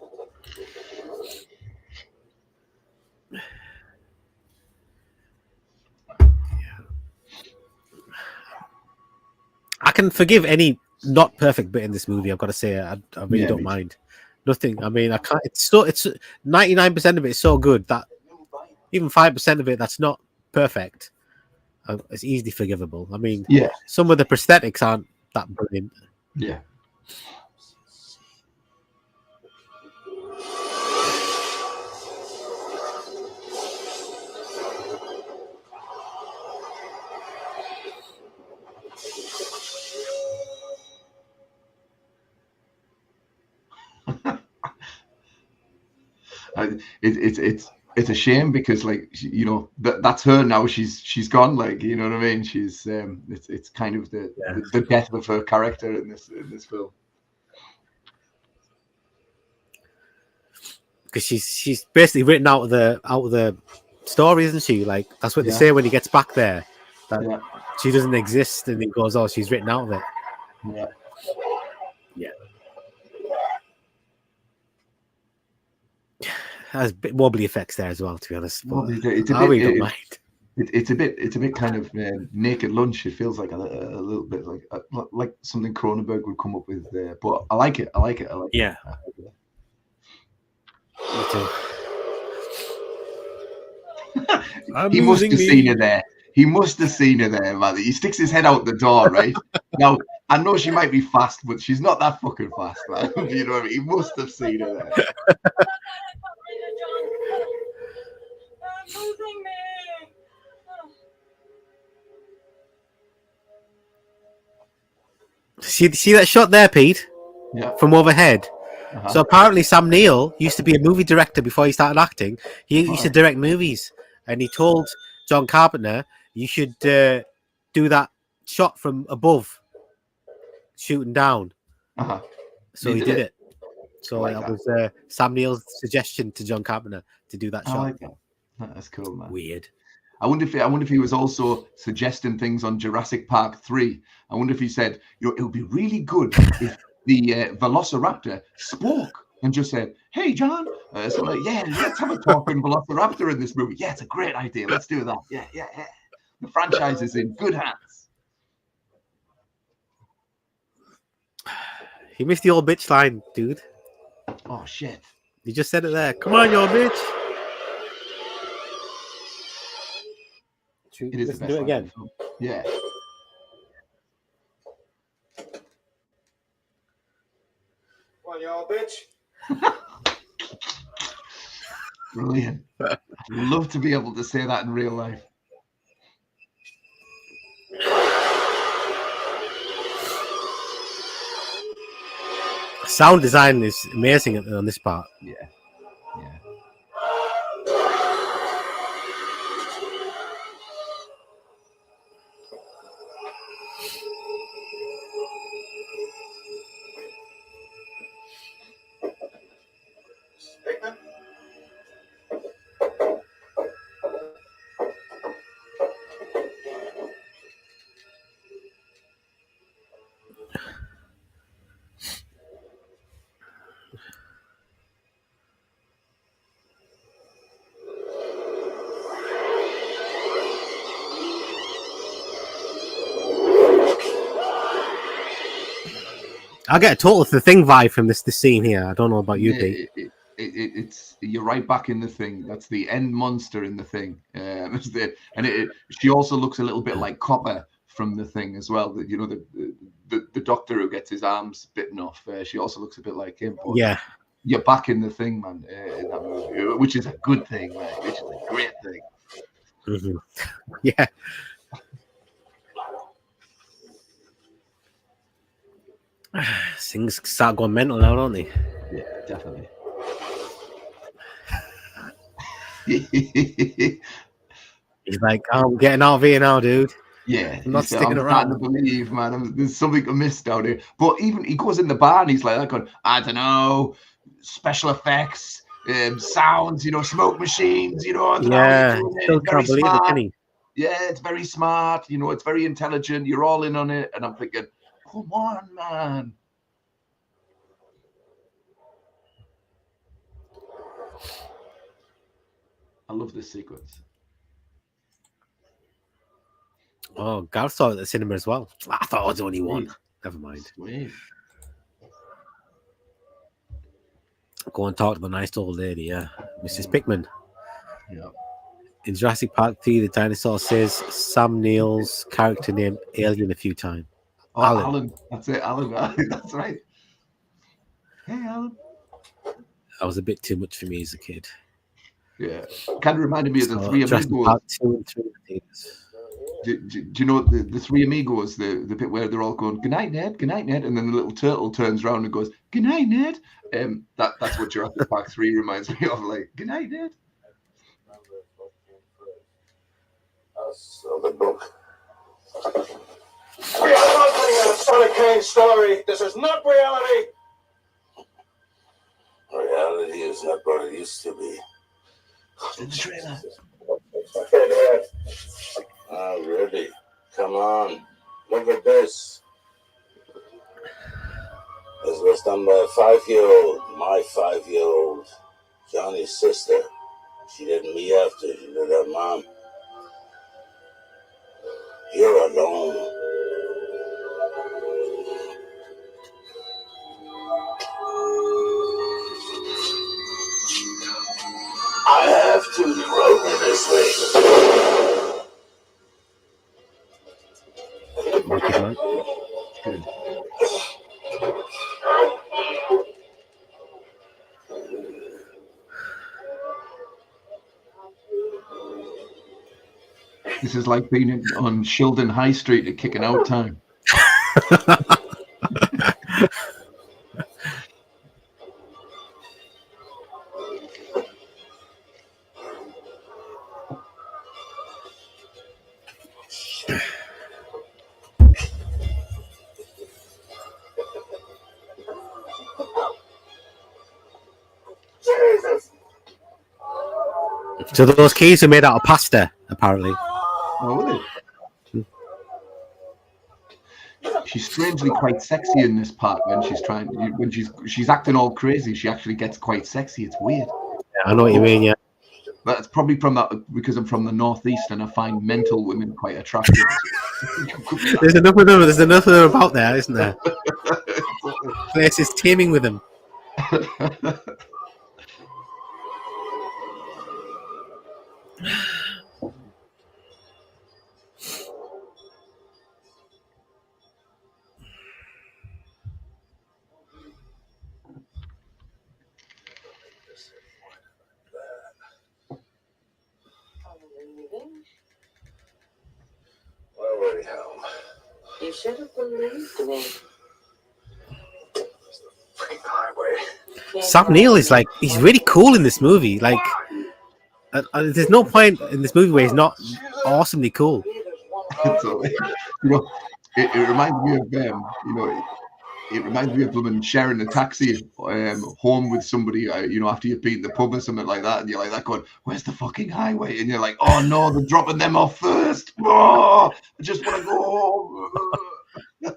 I can forgive any not perfect bit in this movie. I've got to say, I really don't mind. Nothing. I mean, I can't. It's 99% of it is so good that even 5% of it that's not perfect, it's easily forgivable. I mean, some of the prosthetics aren't that brilliant.
Yeah. It's a shame because, like, you know, that's her now. She's gone. Like, you know what I mean? She's it's kind of the death of her character in this film.
Because she's basically written out of the story, isn't she? Like, that's what they say when he gets back there, that she doesn't exist, and he goes, "Oh, she's written out of it."
Yeah.
Has a bit wobbly effects there as well, to be honest. But
it's a bit kind of Naked Lunch. It feels like a little bit like something Cronenberg would come up with there. But I like it.
Yeah. Me too.
He must have seen her there. He must have seen her there, man. He sticks his head out the door, right? Now I know she might be fast, but she's not that fucking fast, man. You know what I mean? He must have seen her there.
I'm losing me.
See that shot there, Pete?
Yeah.
From overhead.
Uh-huh.
So apparently Sam Neill used to be a movie director before he started acting. He used to direct movies, and he told John Carpenter, "You should do that shot from above, shooting down."
Uh-huh.
So he did it. So
like
that
that.
was Sam Neill's suggestion to John Carpenter to do that
I
shot.
like that. That's cool, man.
Weird.
I wonder if he was also suggesting things on Jurassic Park 3. I wonder if he said, it would be really good if the Velociraptor spoke and just said, "Hey, John, so like, yeah, let's have a talking Velociraptor in this movie. Yeah, it's a great idea. Let's do that. Yeah. The franchise is in good hands."
He missed the old bitch line, dude.
Oh shit!
You just said it there. Come on, you old bitch.
It is the best
do it
line
again.
of the film. Yeah.
Well, you old bitch.
Brilliant. I'd love to be able to say that in real life.
Sound design is amazing on this part.
Yeah.
I get a total The Thing vibe from this scene here. I don't know about you, Pete.
It's you're right back in The Thing. That's the end monster in The Thing. She also looks a little bit like Copper from The Thing as well. You know, the doctor who gets his arms bitten off. She also looks a bit like him. But
Yeah.
You're back in The Thing, man, in that movie, which is a good thing, man. Which is a great thing.
Mm-hmm. Yeah. Things start going mental now, don't they?
Yeah, definitely.
He's like, I'm getting out of here now, dude.
Yeah,
I'm not sticking around.
To believe, man, there's something amiss down here. But even he goes in the bar and he's like, going, I don't know, special effects, sounds, smoke machines,
Yeah, still can't believe it, can he?
Yeah, it's very smart. It's very intelligent. You're all in on it, and I'm thinking, come on, man. I love this sequence.
Oh, Gareth saw it at the cinema as well. I thought I was the only one. Never mind.
Sweet.
Go and talk to the nice old lady, yeah. Mrs. Pickman.
Yeah.
In Jurassic Park 3, the dinosaur says Sam Neill's character name Alien a few times.
Oh, Alan. That's it, Alan. That's right. Hey, Alan.
That was a bit too much for me as a kid.
Yeah. Kind of reminded me of the Three
Jurassic
Amigos.
Park 2 and 3, I think.
Do you know the Three Amigos, the bit where they're all going, "Good night, Ned, good night, Ned," and then the little turtle turns around and goes, "Good night, Ned." That's what Jurassic Park 3 reminds me of, like, "Good night, Ned."
So the book. We are not putting out a Sonic Kane story. This is not reality. Reality is not what it used to be.
In the trailer.
Okay, Dad. Ready. Come on. Look at this. This was done by a 5-year-old, my 5-year-old, Johnny's sister. She did me after she did her mom. You're alone. I have to. You wrote me this thing.
Wicked, man.
Good. This is like being on Shildon High Street at kicking out time.
Jesus!
So those keys are made out of pasta, apparently.
Oh, were they? She's strangely quite sexy in this part when she's acting all crazy. She actually gets quite sexy. It's weird.
Yeah, I know what you mean. Yeah.
But it's probably from that because I'm from the northeast and I find mental women quite attractive.
There's enough of them. There's enough of them about there, isn't there? Place is teeming with them.
Already home.
You should have believed me.
Freaking highway.
Sam Neill is like, he's really cool in this movie. Like, there's no point in this movie where he's not awesomely cool.
So, it reminds me of it reminds me of them sharing a taxi home with somebody, after you've been in the pub or something like that, and you're like that going, where's the fucking highway? And you're like, oh no, they're dropping them off first. Oh, I just want to go home.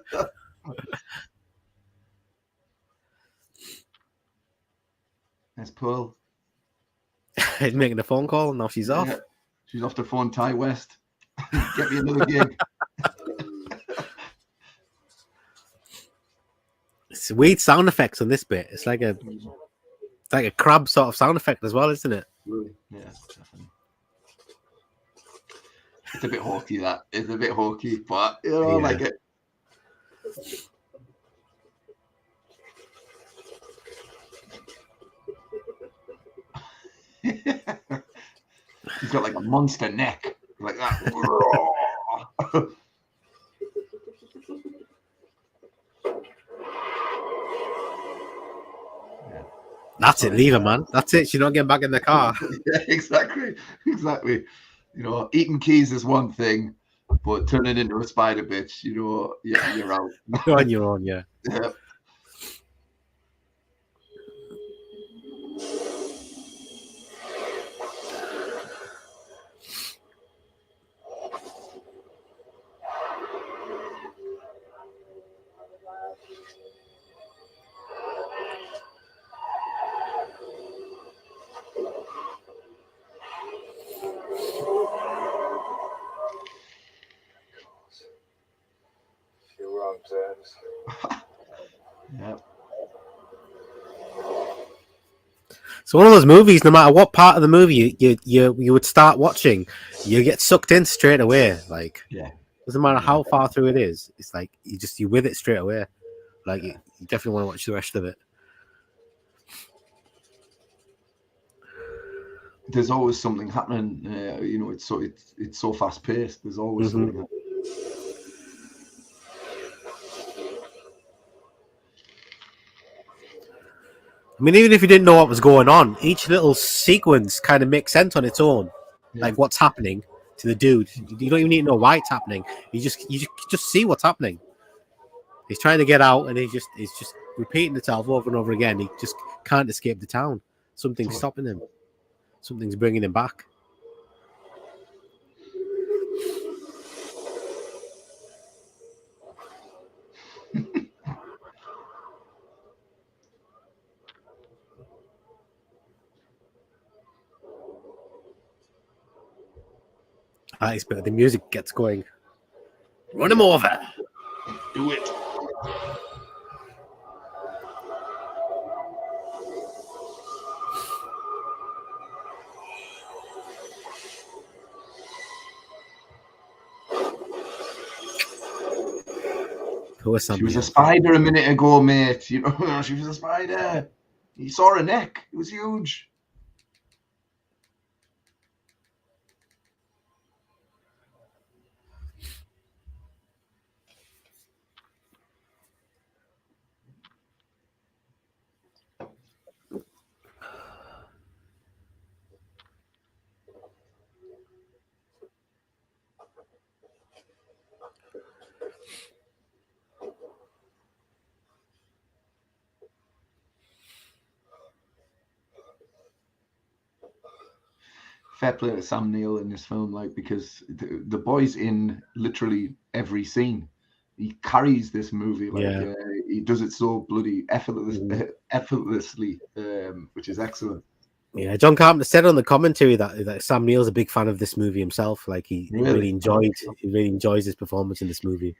There's Pearl.
He's making a phone call and now she's off.
Yeah. She's off to phone Ty West. Get me another gig.
It's weird sound effects on this bit. It's like a crab sort of sound effect as well, isn't it?
Really? Yeah, definitely. It's a bit hawky, that. It's a bit hawky, but I like it. He's got like a monster neck, like that.
That's it, leave her, man. That's it. She's not getting back in the car.
Yeah, exactly. Eating keys is one thing, but turning into a spider bitch, you're out.
You're on your own, yeah.
Yeah. Yep.
So one of those movies, no matter what part of the movie you would start watching, you get sucked in straight away. Like,
yeah,
doesn't matter how far through it is. It's like you're with it straight away. Like you definitely want to watch the rest of it.
There's always something happening. It's so fast paced. There's always something.
I mean, even if you didn't know what was going on, each little sequence kind of makes sense on its own. Yeah. Like what's happening to the dude. You don't even need to know why it's happening. You just see what's happening. He's trying to get out, and he's just repeating itself over and over again. He just can't escape the town. Something's stopping him. Something's bringing him back. It's better. The music gets going. Run him over.
Do it. She was a spider a minute ago, mate. She was a spider. You saw her neck. It was huge. fair play to Sam Neill in this film, like, because the boy's in literally every scene. He carries this movie, like,
Yeah.
he does it so bloody effortlessly, which is excellent.
Yeah, John Carpenter said on the commentary that Sam Neill's a big fan of this movie himself. Like he really enjoys his performance in this movie.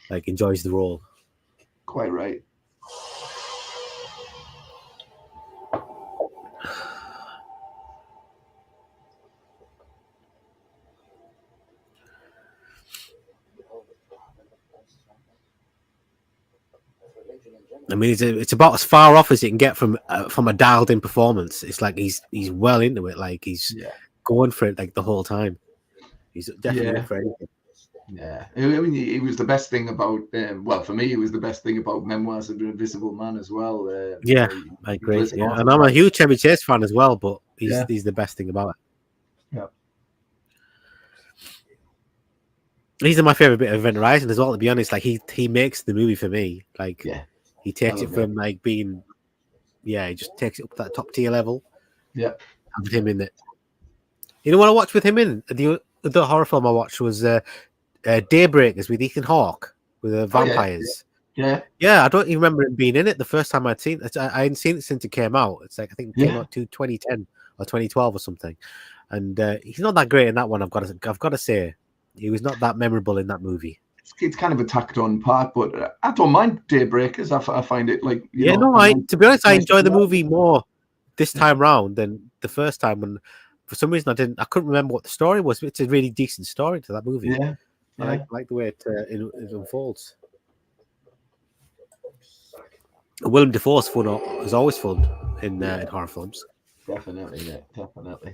Like enjoys the role.
Quite right.
I mean, it's about as far off as you can get from a dialed-in performance. It's like he's well into it. Like he's going for it like the whole time. He's definitely up for anything.
Yeah, I mean, it was the best thing about. Well, for me, it was the best thing about Memoirs of an Invisible Man as well.
Yeah, I agree. Yeah, and I'm a huge Chevy Chase fan as well, but he's the best thing about it.
Yeah.
He's my favorite bit of Event Horizon as well. To be honest, like he makes the movie for me. Like he takes it from like being, he just takes it up to that top tier level.
Yeah,
with him in it. You know what I watched with him in the horror film I watched was Daybreakers with Ethan Hawke with the vampires.
Yeah.
I don't even remember him being in it the first time I'd seen it. I hadn't seen it since it came out. It's like I think it came out to 2010 or 2012 or something. And he's not that great in that one. I've got to say. He was not that memorable in that movie.
It's kind of a tacked on part, but I don't mind Daybreakers. I find it like
to be honest, I enjoy the movie more this time round than the first time. When for some reason I couldn't remember what the story was. It's a really decent story to that movie. I like the way it unfolds. Willem Dafoe's fun is always fun in horror films.
Definitely, definitely.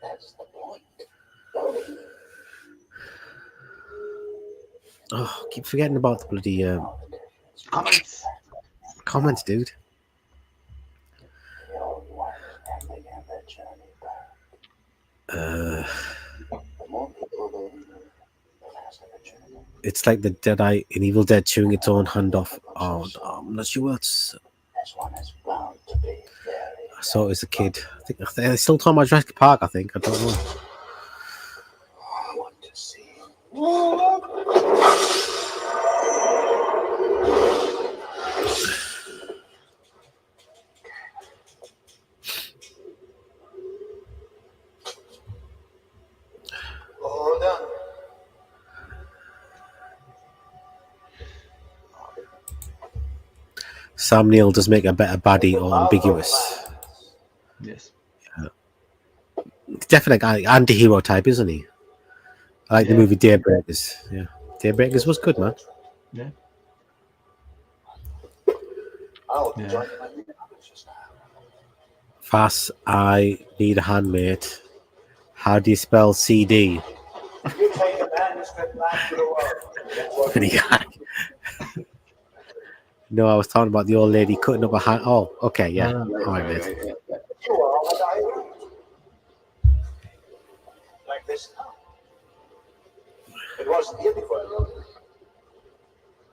That's the point.
Oh, keep forgetting about the bloody comments, dude. It's like the Deadeye in Evil Dead chewing its own hand off. Oh, no, I'm not sure what's. I saw it as a kid. I think they're still talking about Jurassic Park. I think I don't know.
I want to see. All done.
Sam Neill does make a better baddie or ambiguous.
Yes.
Definitely anti-hero type, isn't he? I like the movie Daybreakers. Yeah. Daybreakers was good, man.
Yeah.
Fast, I need a handmate. How do you spell CD?
You take a manuscript back to the world.
No, I was talking about the old lady cutting up a hand. Oh, okay, yeah. All right, mate.
You are what I wrote. Like this now. It wasn't here before I wrote it.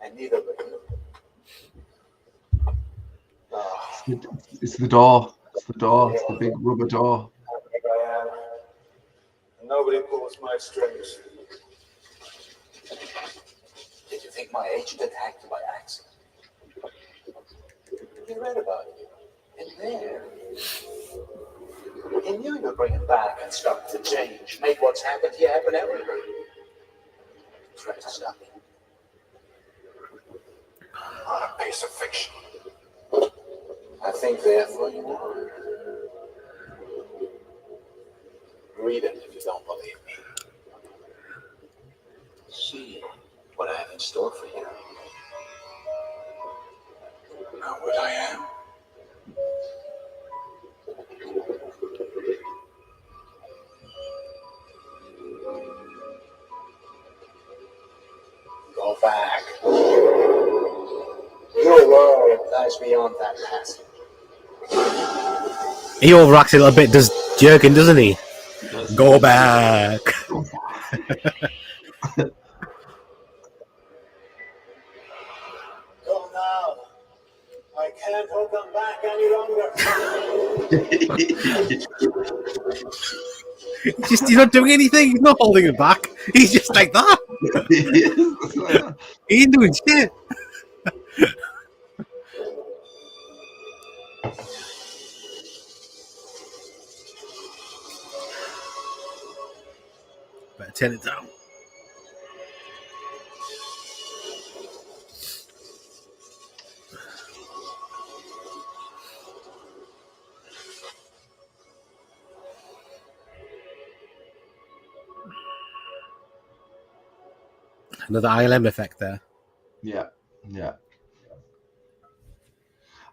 And neither were you.
It's the door. It's the door. It's the big rubber door.
I am. Nobody pulls my strings.
Did you think my agent attacked you by accident? You read about it. And there. You knew you'd bring it back and stop the change. Make what's happened here happen everywhere. Try to stop it.
On a piece of fiction.
I think therefore you know. Read it if you don't believe me. See what I have in store for you. Not what I am. Go back. lies beyond that passing.
He overacts a little bit, does Jurgen, doesn't he? Go back.
Go now. I can't hold them back any longer.
He's not doing anything. He's not holding it back. He's just like that. He ain't doing shit. Better turn it down. Another ILM effect there.
Yeah.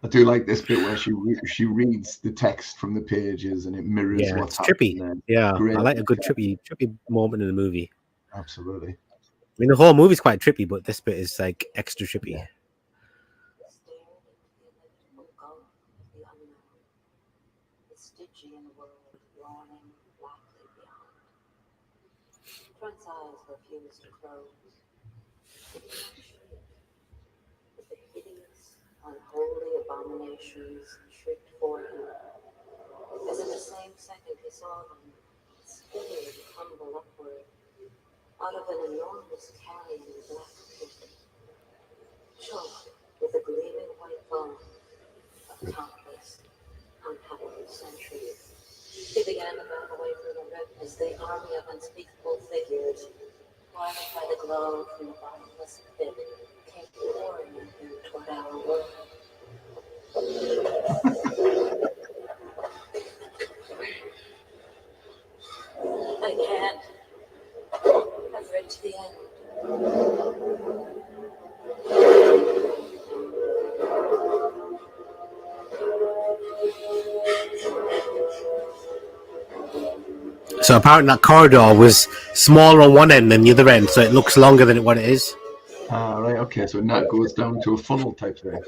I do like this bit where she reads the text from the pages and it mirrors what's
trippy.
happening.
Yeah,
Great.
I like a good trippy moment in the movie.
Absolutely.
I mean, the whole movie's quite trippy, but this bit is like extra trippy.
Yeah.
Trent's eyes refused to close. But the hideous, unholy abominations shrieked for him, as in the same second he saw them steadily tumble upward out of an enormous carrion black pit, choked with the gleaming white bone of countless unhappy centuries. He began to back away from the rip as the army of unspeakable figures, blinded by the glow from the bottomless pit, came pouring at him toward our world. I can't. I've reached the end.
So apparently that corridor was smaller on one end than the other end, so it looks longer than what it is.
Ah, right. Okay, so now it goes down to a funnel type thing.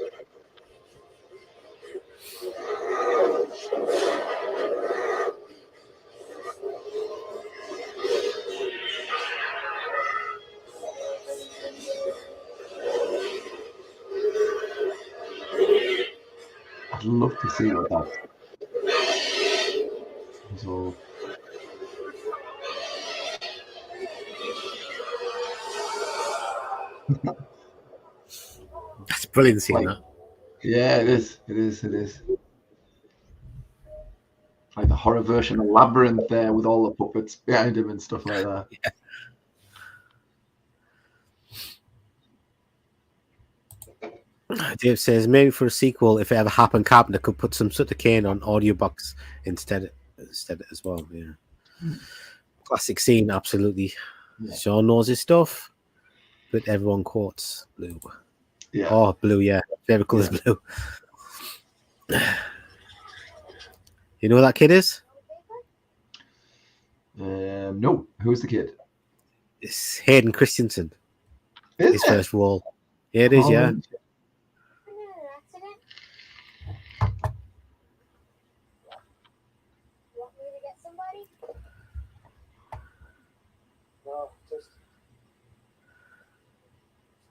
I'd love to see what that. So.
That's brilliant seeing that.
Yeah, it is. It is. Like the horror version of Labyrinth there with all the puppets behind him and stuff like that.
Yeah. Dave says maybe for a sequel, if it ever happened, Carpenter could put some sort of cane on audiobox instead as well. Yeah, classic scene, absolutely. Yeah. Sean knows his stuff, but everyone quotes blue.
Yeah.
Oh, blue. Yeah, favorite color is blue. You know who that kid is?
No. Who's the kid?
It's Hayden Christensen.
Is
his
it?
First role. Yeah, it is. Yeah.
No, just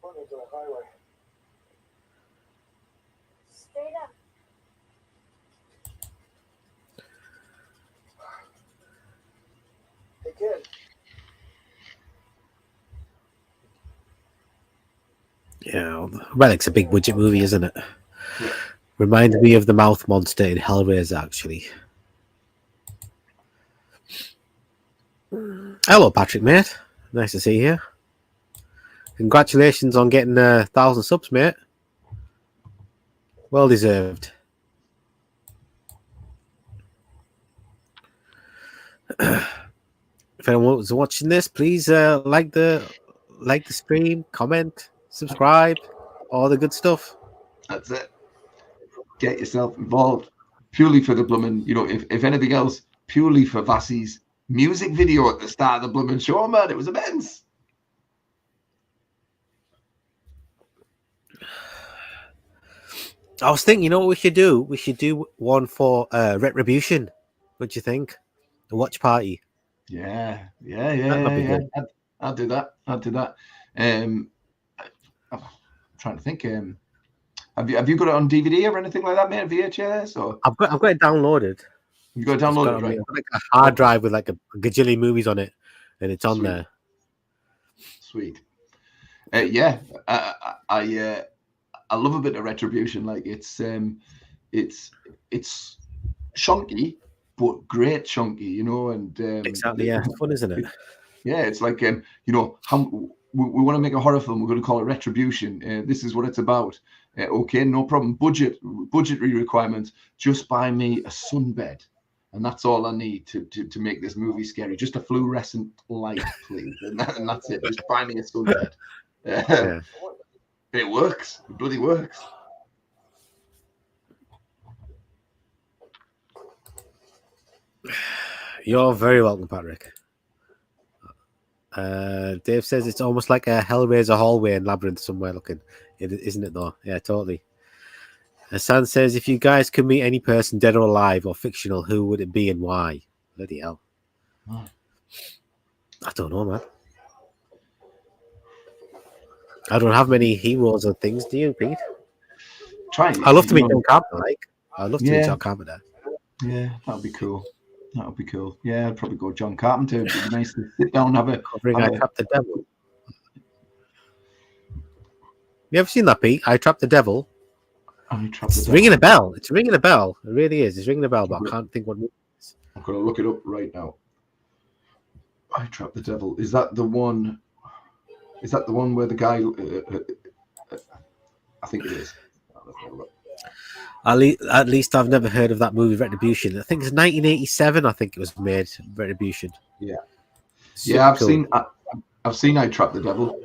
pointing to the highway.
Straight up.
Hey, kid.
Yeah, Relic's a big budget movie, isn't it? Yeah. Reminds me of the mouth monster in Hellraiser, actually. Hello, Patrick, mate. Nice to see you. Congratulations on getting 1,000 subs, mate. Well deserved. If anyone was watching this, please like the stream, comment, subscribe, all the good stuff.
That's it. Get yourself involved purely for the blooming, if anything else, purely for Vassie's music video at the start of the blooming show, man. It was immense.
I was thinking, you know what we should do? We should do one for Retribution. What do you think? A watch party.
Yeah.
That might be good.
I'll do that. I'm trying to think. Have you got it on DVD or anything like that, mate? VHS or
I've got it downloaded.
you got it
I've got
downloaded, right?
I've got like a hard drive with like a gajillion movies on it, and it's on
Sweet.
there.
Sweet. Yeah, I love a bit of Retribution. Like it's chunky, but great chunky, you know. And
Exactly, yeah, it's fun, isn't it?
Yeah, it's like you know, we want to make a horror film. We're going to call it Retribution. This is what it's about. Okay, no problem. Budgetary requirements. Just buy me a sunbed, and that's all I need to make this movie scary. Just a fluorescent light, please, and that's it. Just buy me a sunbed.
Yeah.
It works. It bloody works.
You're very welcome, Patrick. Dave says it's almost like a Hellraiser hallway and labyrinth somewhere looking. Isn't it though? Yeah, totally. Hassan says, if you guys could meet any person, dead or alive or fictional, who would it be and why? Bloody hell.
Oh.
I don't know, man. I don't have many heroes or things, do you, Pete? I love to meet John Carpenter, I'd love to meet John Carpenter.
Yeah, that'd be cool. Yeah, I'd probably go John Carpenter. It'd be nice to sit down and have a...
I Trapped the Devil. You ever seen that, Pete? I Trapped the Devil. It's ringing a bell. It's ringing a bell. It really is. It's ringing a bell, but I can't think what it is.
I'm going to look it up right now. I Trapped the Devil. Is that the one... Is that the one where the guy... I think it is.
At least I've never heard of that movie, Retribution. I think it's 1987. I think it was made, Retribution.
Yeah,
Super
yeah.
cool.
I've seen I Trapped the Devil.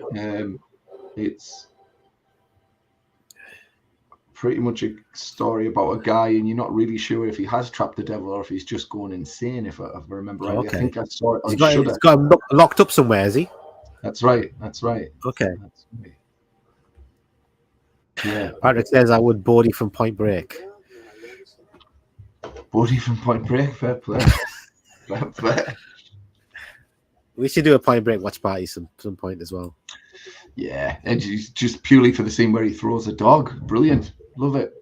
It's pretty much a story about a guy, and you're not really sure if he has trapped the devil or if he's just going insane. If I remember right,
Okay.
I think I saw it on
He's got him locked up somewhere, is he?
That's right.
Okay.
That's right. Yeah.
Patrick says I would Bodie from Point Break.
Bodie from Point Break, fair play. Fair play.
We should do a Point Break watch party some point as well.
Yeah, and just purely for the scene where he throws a dog. Brilliant. Love it.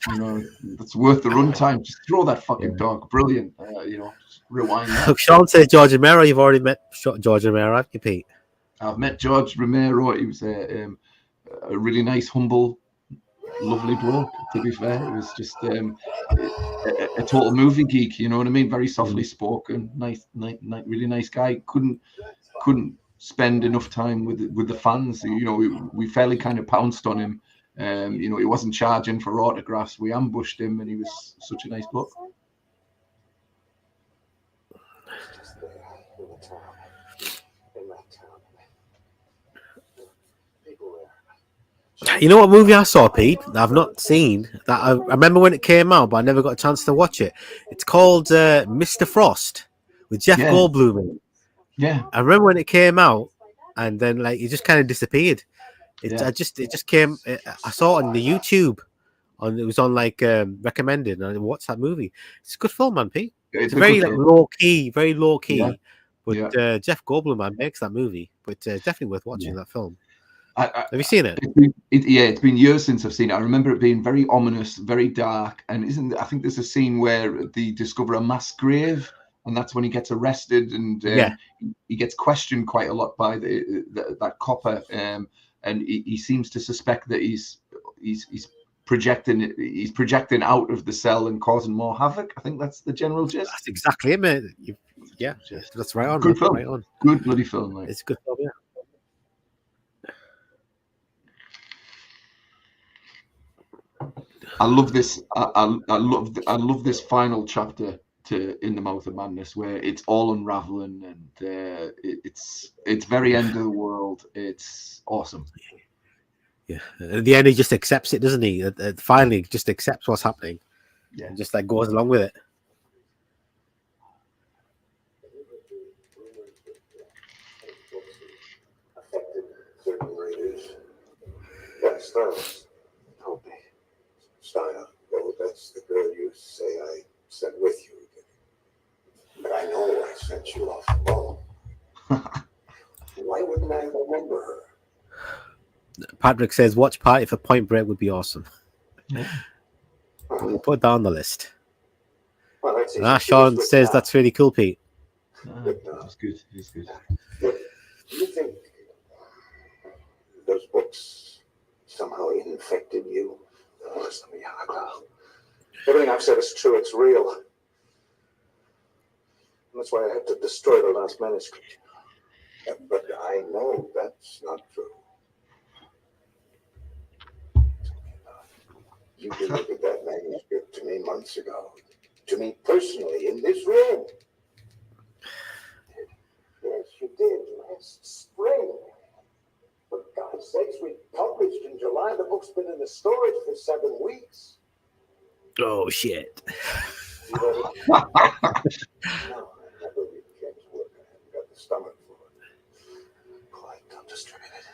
You know, that's worth the runtime. Just throw that fucking dog. Brilliant. You know, just rewind that.
Look, Sean says George Romero. You've already met George Romero, haven't you, Pete?
I've met George Romero. He was a really nice, humble, lovely bloke, to be fair. It was just a total movie geek, you know what I mean? Very softly spoken, nice, really nice guy. Couldn't spend enough time with the fans. You know, we fairly kind of pounced on him. You know, he wasn't charging for autographs. We ambushed him, and he was such a nice bloke.
You know what movie I saw, Pete, that I've not seen, that I remember when it came out, but I never got a chance to watch it. It's called Mr. Frost with Jeff Goldblum in it.
Yeah.
I remember when it came out, and then like it just kind of disappeared. It just came. I saw it on the YouTube. It was on like recommended, and I watched that movie. It's a good film, man, Pete. It's very like low key, very low key. Yeah. But Jeff Goldblum, man, makes that movie. But definitely worth watching that film. Have you seen it?
It's been years since I've seen it. I remember it being very ominous, very dark, and I think there's a scene where they discover a mass grave, and that's when he gets arrested, and he gets questioned quite a lot by that copper, and he seems to suspect that he's projecting out of the cell and causing more havoc. I think that's the general gist.
That's exactly it, mate. That's right on.
Good film.
Right on.
Good bloody film. Like.
It's a good film, yeah.
I love this. I love this final chapter to In the Mouth of Madness, where it's all unraveling, and it's very end of the world. It's awesome.
Yeah, at the end he just accepts it, doesn't he? Finally, just accepts what's happening.
Yeah,
and just like goes along with it.
Affected certain readers. Yes, those. Steiner, no, that's the girl you say I sent with you. But I know I sent you off alone. Why wouldn't I remember her?
Patrick says, watch party for Point Break would be awesome.
Yeah.
We'll put that on the list.
Well, that's easy.
Sean says that's really cool, Pete.
It's good. It's good.
Do you think those books somehow infected you? Listen to me, Hargrave. Everything I've said is true. It's real. And that's why I had to destroy the last manuscript. But I know that's not true. You delivered that manuscript to me months ago. To me personally, in this room. Yes, you did. Last spring. For God's sakes, we published in July. The book's been in the storage for 7 weeks.
Oh, shit.
No, I never read James' work. I haven't got the stomach for it. Quite undistributed.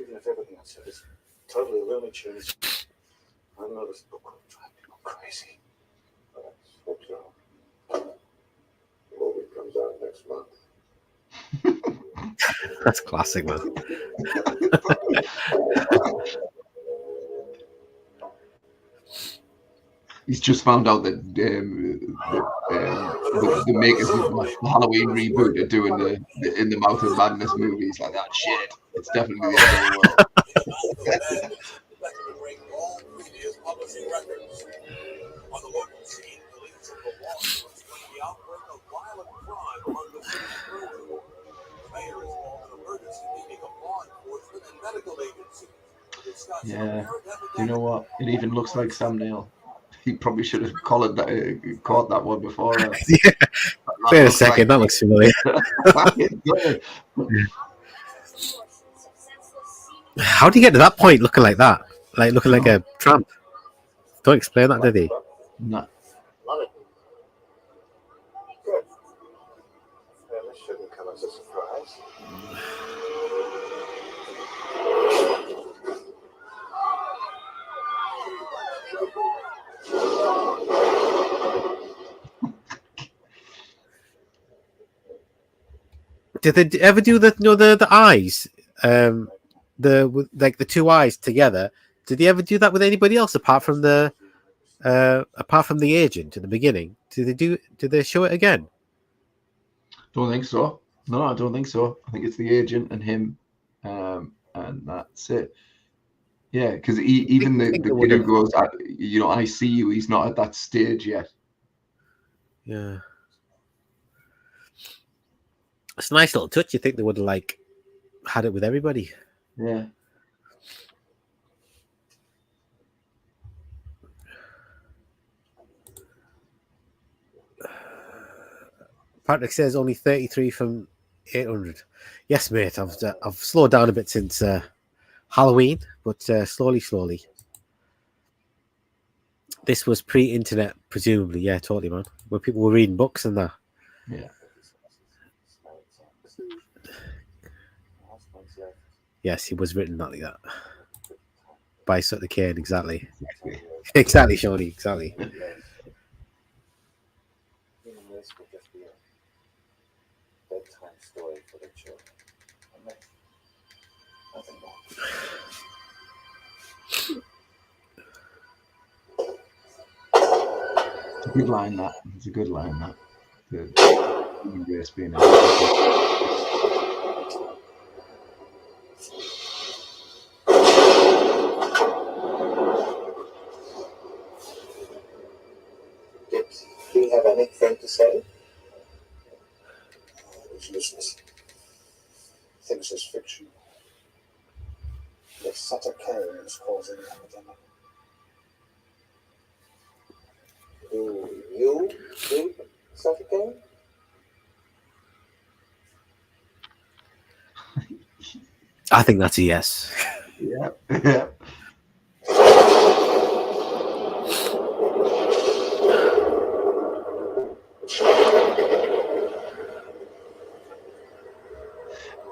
Even if everything I said is totally Looney Tunes, I know this book will drive people crazy. Let's hope so. The movie comes out next month.
That's classic, man.
He's just found out that the makers of the Halloween reboot are doing the In the Mouth of Madness movies like that. Shit, it's definitely the end of the world.
On the local scene, police of Milwaukee explained the outbreak of violent crime among the city's children. The mayor has called an emergency meeting of law enforcement and medical agencies to discuss
Yeah, you know what? It even looks like Sam Neill. He probably should have caught that one before.
Yeah. Wait a second, that looks familiar. How do you get to that point looking like that? Like looking like a tramp? Don't explain that, did he?
No.
Love it. Good. Well, this shouldn't come as a surprise.
Did they ever do the eyes? The two eyes together. Did they ever do that with anybody else apart from the agent at the beginning? Did they show it again?
Don't think so. No, I don't think so. I think it's the agent and him, and that's it. Yeah, because even the kid who goes, I see you. He's not at that stage yet.
Yeah, it's a nice little touch. You think they would have had it with everybody?
Yeah.
Patrick says only 33 from 800. Yes, mate. I've slowed down a bit since Halloween, but slowly. This was pre-internet, presumably. Yeah, totally, man. Where people were reading books and that.
Yeah.
Yes, he was written like that. By Sutter Kane, exactly. Exactly, Shawnee, exactly.
This would just be a bedtime story for the children. Nothing more.
It's a good line, that. It's a good line, that. The human race being
Did he have anything to say? It was useless. Things was fiction. The Sutter Kane was causing the epidemic. Do you think Sutter Kane?
I think that's a yes.
Yeah. Yeah.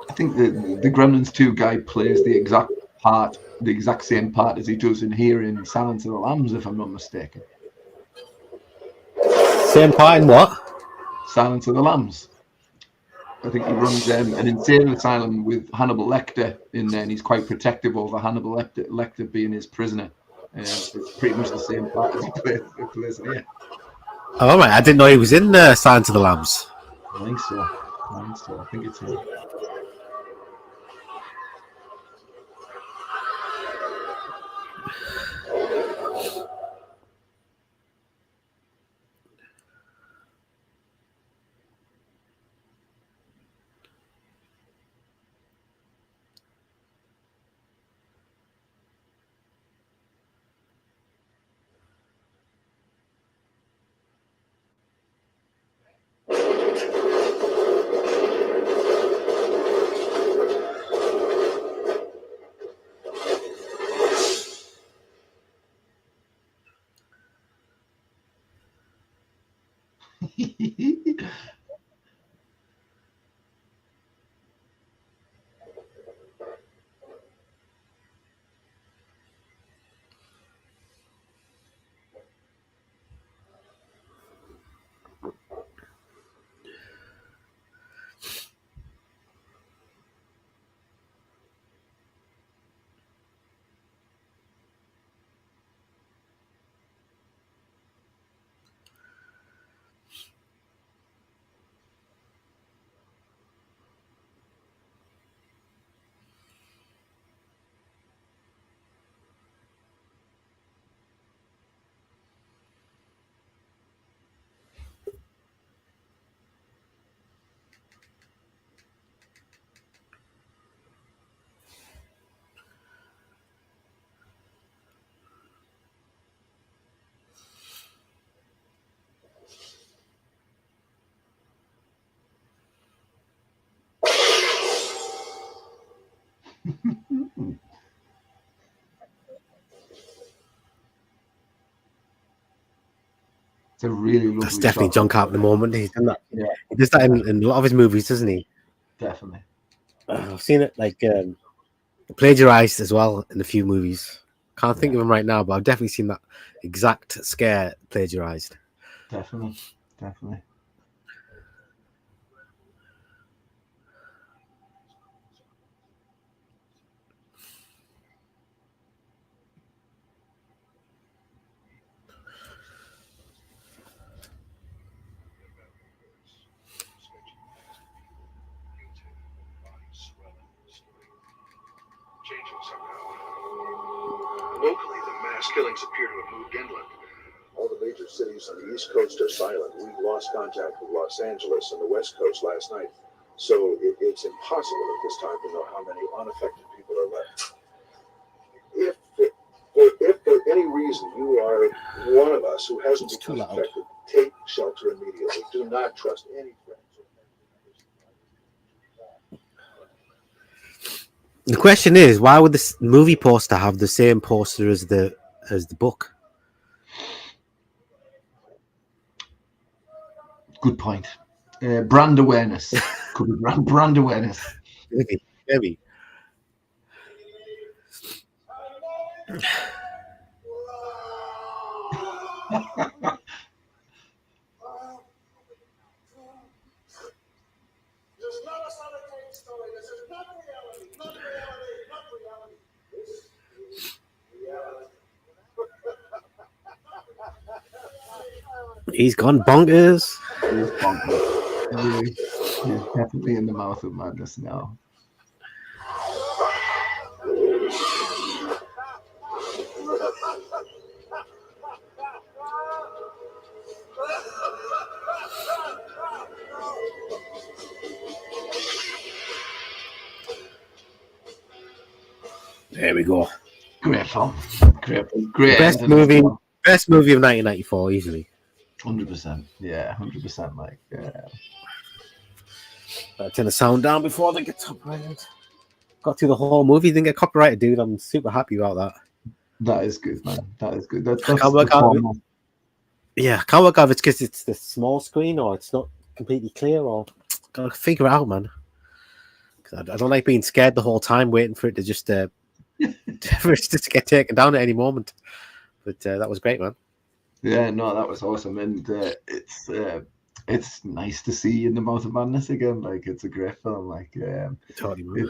I think the Gremlins 2 guy plays the exact part the exact same part as he does in here in Silence of the Lambs, if I'm not mistaken.
Same part in what?
Silence of the Lambs. I think he runs an insane asylum with Hannibal Lecter in there, and he's quite protective over Hannibal Lecter being his prisoner. It's pretty much the same part as he plays here.
Oh, right. I didn't know he was in Silence of the Lambs.
I think so. I think it's him. It's a really lovely
That's definitely
shot.
John Carpenter moment. He's done that.
Yeah.
He does that in a lot of his movies, doesn't he?
Definitely.
I've seen it like plagiarized as well in a few movies. Can't think of them right now, but I've definitely seen that exact scare plagiarized.
Definitely.
Locally, the mass killings appear to have moved inland. All the major cities on the East Coast are silent. We lost contact with Los Angeles and the West Coast last night, so it's impossible at this time to know how many unaffected people are left. If for any reason you are one of us who hasn't become infected, take shelter immediately. Do not trust any friends.
The question is, why would this movie poster have the same poster as the book?
Good point. Brand awareness. Could be brand awareness.
Maybe. He's gone bonkers.
He's bonkers. He's definitely in the mouth of madness now.
There we go.
Great film. Great.
Best movie of 1994, easily.
100%. Yeah, 100%. Like,
turn the sound down before they get copyrighted. Got through the whole movie, didn't get copyrighted, dude. I'm super happy about that.
That is good, man. That is good. That's
can't work out. Yeah, can't work out if it's because it's the small screen or it's not completely clear, or gotta figure it out, man. I don't like being scared the whole time, waiting for it to just for us just to get taken down at any moment. But that was great, man.
Yeah, no, that was awesome, and it's nice to see In the Mouth of Madness again. Like, it's a great film. Like,
Totally, man.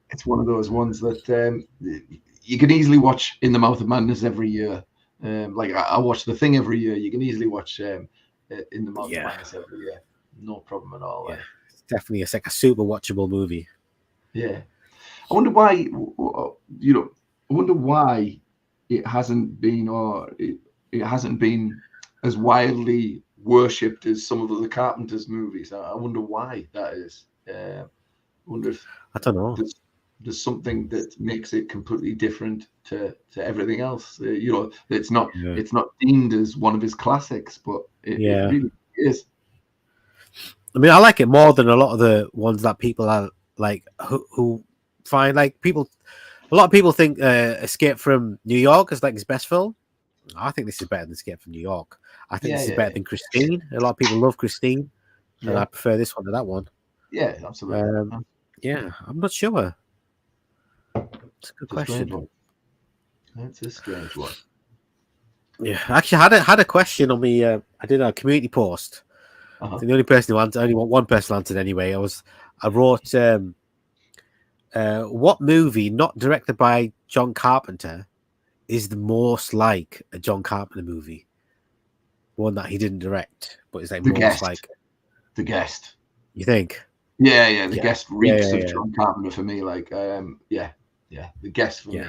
it's one of those ones that you can easily watch In the Mouth of Madness every year. Like, I watch The Thing every year. You can easily watch In the Mouth of Madness every year. No problem at all.
Yeah, it's definitely like a super watchable movie.
Yeah, I wonder why. I wonder why it hasn't been, or it hasn't been as widely worshipped as some of the Carpenter's movies. I wonder why that is. I wonder if
I don't know.
There's something that makes it completely different to everything else. It's not deemed as one of his classics, but it really is.
I mean, I like it more than a lot of the ones that people are like who find like people. A lot of people think Escape from New York is like his best film. I think this is better than Escape from New York. I think this is better than Christine. A lot of people love Christine, and I prefer this one to that one.
Yeah, absolutely.
Yeah, I'm not sure. It's a good question.
That's a strange one.
Yeah, actually, I had a question on me. I did a community post. I think the only person who answered, only one person answered anyway. I wrote, what movie not directed by John Carpenter is the most like a John Carpenter movie? One that he didn't direct, but is like
The
most
Guest.
like
The Guest.
You think?
Yeah. The Guest reeks of John Carpenter for me. Like, The Guest for me.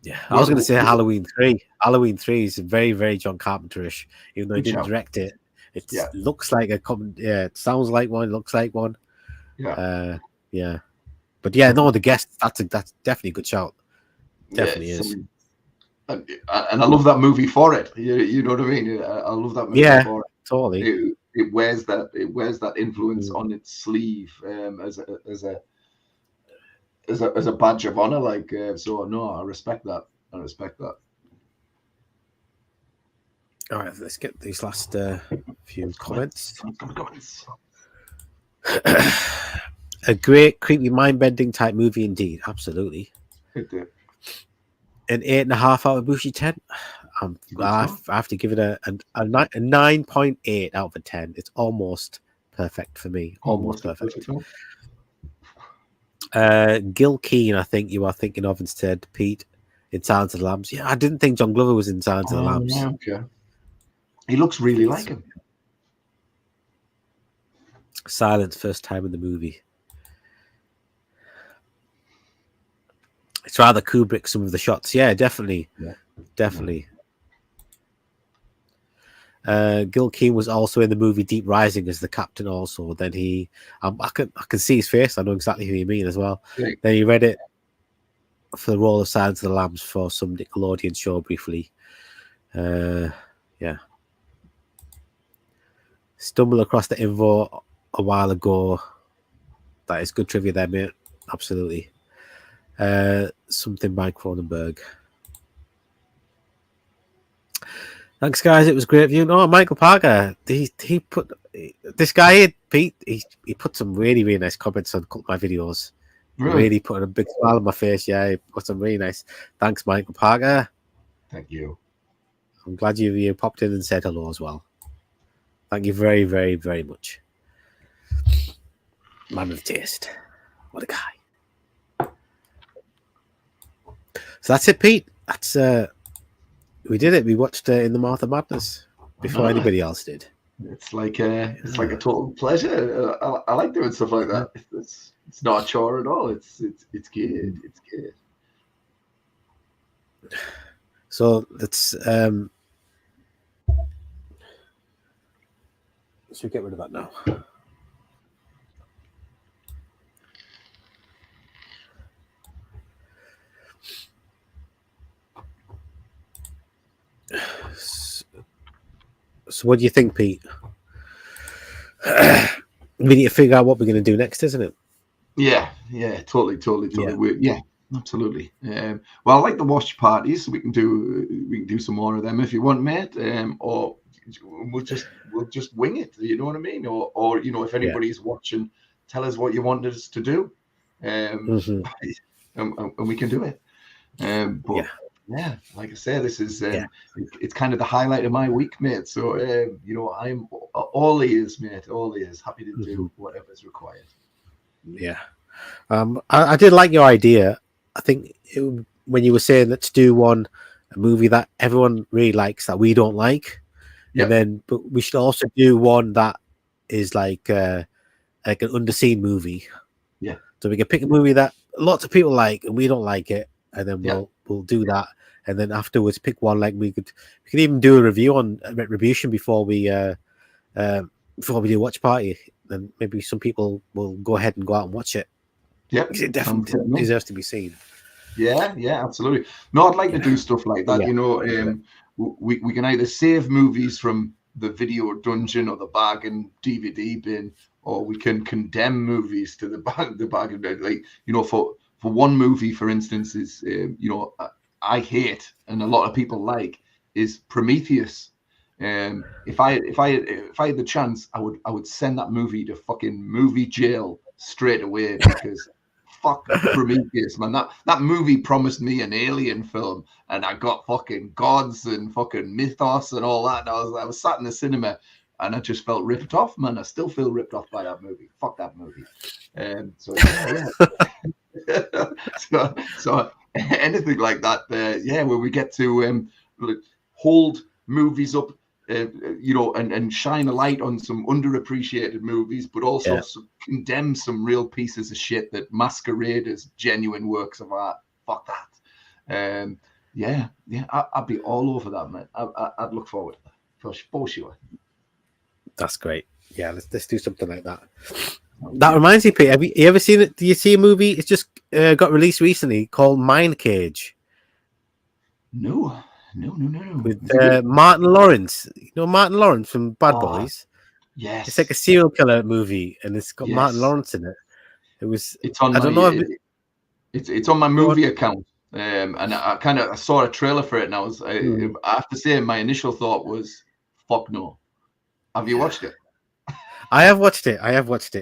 Yeah, I was going to say Halloween 3. Halloween 3 is very, very John Carpenter-ish, even though he didn't direct it. It looks like it sounds like one, it looks like one.
Yeah.
But yeah, no, The Guest, that's definitely a good shout. Definitely is.
And I love that movie for it. You know what I mean? I love that movie for it.
Totally.
It wears that influence on its sleeve as a badge of honor. Like, so no, I respect that.
All right, let's get these last few comments. A great, creepy, mind-bending type movie indeed. Absolutely. An 8.5 out of Bushi 10. I have to give it a 9.8 out of 10. It's almost perfect for me. Almost perfect. Gil Keane, I think you are thinking of instead, Pete, in Silence of the Lambs. Yeah, I didn't think John Glover was in Silence of the Lambs.
Okay. He looks really like him.
Silence, first time in the movie. It's rather Kubrick, some of the shots. Yeah, definitely. Definitely. Gil Keane was also in the movie Deep Rising as the captain also. Then he... I can see his face. I know exactly who you mean as well.
Right.
Then he read it for the role of Silence of the Lambs for some Nickelodeon show briefly. Yeah. Stumbled across the info a while ago. That is good trivia there, mate. Absolutely. Something by Cronenberg. Thanks, guys. It was great view. No, Michael Parker. He put this guy here, Pete. He put some really, really nice comments on my videos. Really put a big smile on my face. Yeah, he put some really nice. Thanks, Michael Parker.
Thank you.
I'm glad you popped in and said hello as well. Thank you very, very, very much. Man of taste. What a guy. So that's it, Pete. That's we did it. We watched In the Mouth of Madness before anybody else did.
It's like a total pleasure. I like doing stuff like that. It's not a chore at all. It's good. It's good.
So let's should we get rid of that now? So what do you think, Pete? We need to figure out what we're going to do next, isn't it?
Yeah, totally. Yeah, absolutely. Well, I like the watch parties. So we can do some more of them if you want, mate. Or we'll just wing it. You know what I mean? Or if anybody's watching, tell us what you want us to do. and we can do it. But yeah, like I say, this is it's kind of the highlight of my week, mate. So you know, I'm all ears, mate. All ears. Happy to do whatever's required.
Yeah. I did like your idea. I think when you were saying let's do a movie that everyone really likes that we don't like, but we should also do one that is like an underseen movie.
Yeah.
So we can pick a movie that lots of people like and we don't like it, and then we'll do that, and then afterwards pick one like we could even do a review on Retribution before we do Watch Party. Then maybe some people will go ahead and go out and watch it.
Yeah,
it definitely deserves to be seen.
Yeah, absolutely. No, I'd like to do stuff like that. You know, we can either save movies from the video dungeon or the bargain DVD bin, or we can condemn movies to the bargain bin. Like, you know, for one movie, for instance, is you know, I hate and a lot of people like is Prometheus. If I had the chance, I would send that movie to fucking movie jail straight away, because fuck Prometheus, man. That movie promised me an alien film, and I got fucking gods and fucking mythos and all that. And I was sat in the cinema, and I just felt ripped off, man. I still feel ripped off by that movie. Fuck that movie. So so anything like that, where we get to hold movies up, you know, and shine a light on some underappreciated movies, but also condemn some real pieces of shit that masquerade as genuine works of art. Fuck that. I'd be all over that, man. I'd look forward to that for sure.
That's great. Yeah, let's do something like that. That reminds me, Pete, have you ever seen it? Do you see a movie? It's just got released recently called Mind Cage.
No.
With Martin Lawrence. You know Martin Lawrence from Bad Boys?
Yes.
It's like a serial killer movie, and it's got Martin Lawrence in it. It's on
it's on my movie account. And I saw a trailer for it, and I have to say my initial thought was, fuck no. Have you watched it?
I have watched it.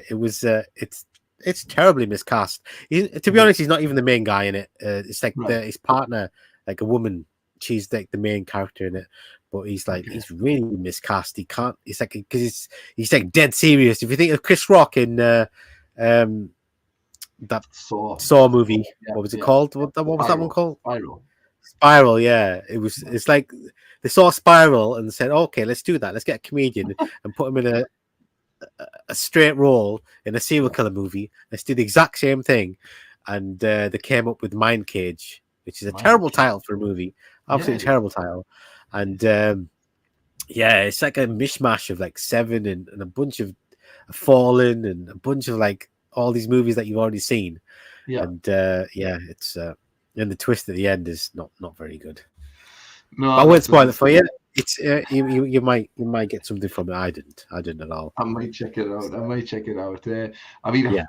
It was it's terribly miscast. To be honest, he's not even the main guy in it. It's like his partner, like a woman. She's like the main character in it, but he's really miscast. He can't. It's like because he's like dead serious. If you think of Chris Rock in that Saw movie, what was it called? What was that one called? Spiral. Yeah, it's like they saw Spiral and said, "Okay, let's do that. Let's get a comedian and put him in a straight role in a serial killer movie. Let's do the exact same thing." And they came up with Mind Cage, which is a terrible title for a movie. Absolutely terrible title. And it's like a mishmash of like Seven and a bunch of Fallen and a bunch of like all these movies that you've already seen. Yeah. And it's and the twist at the end is not very good. No, I won't spoil it for you. It's you might get something from it. I didn't at all.
I might check it out. I mean,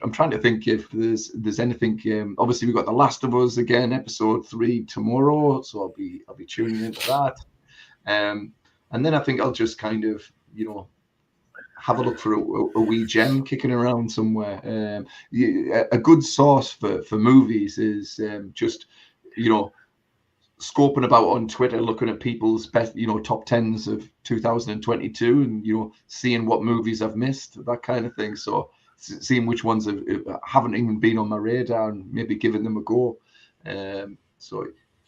I'm trying to think if there's anything. Obviously, we've got The Last of Us again, episode 3 tomorrow, so I'll be tuning into that. And then I think I'll just kind of, you know, have a look for a wee gem kicking around somewhere. A good source for movies is just, you know, scoping about on Twitter, looking at people's best, you know, top 10s of 2022, and you know, seeing what movies I've missed, that kind of thing. So seeing which ones haven't even been on my radar and maybe giving them a go. So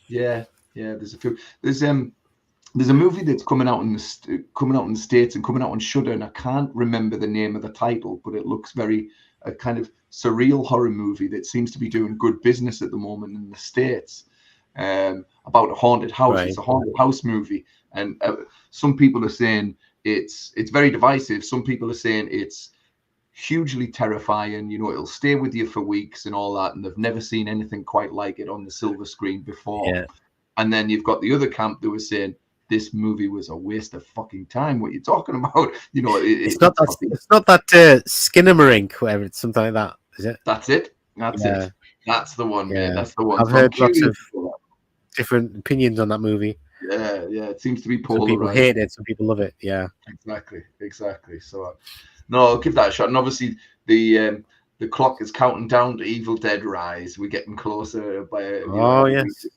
there's a few. There's a movie that's coming out in the States and coming out on Shudder, and I can't remember the name of the title, but it looks very a kind of surreal horror movie that seems to be doing good business at the moment in the States. About a haunted house. Right. It's a haunted house movie, and some people are saying it's very divisive. Some people are saying it's hugely terrifying. You know, it'll stay with you for weeks and all that, and they've never seen anything quite like it on the silver screen before. Yeah. And then you've got the other camp that was saying this movie was a waste of fucking time. What are you talking about? You know,
it's not that Skinamarink, whatever. It's something like that, is it?
That's it. That's it. That's the one. Yeah, that's the one.
I've heard lots of different opinions on that movie.
Yeah, it seems to be polarized.
Some people hate it, some people love it. Yeah,
exactly. So, no, I'll give that a shot. And obviously, the the clock is counting down to Evil Dead Rise. We're getting closer by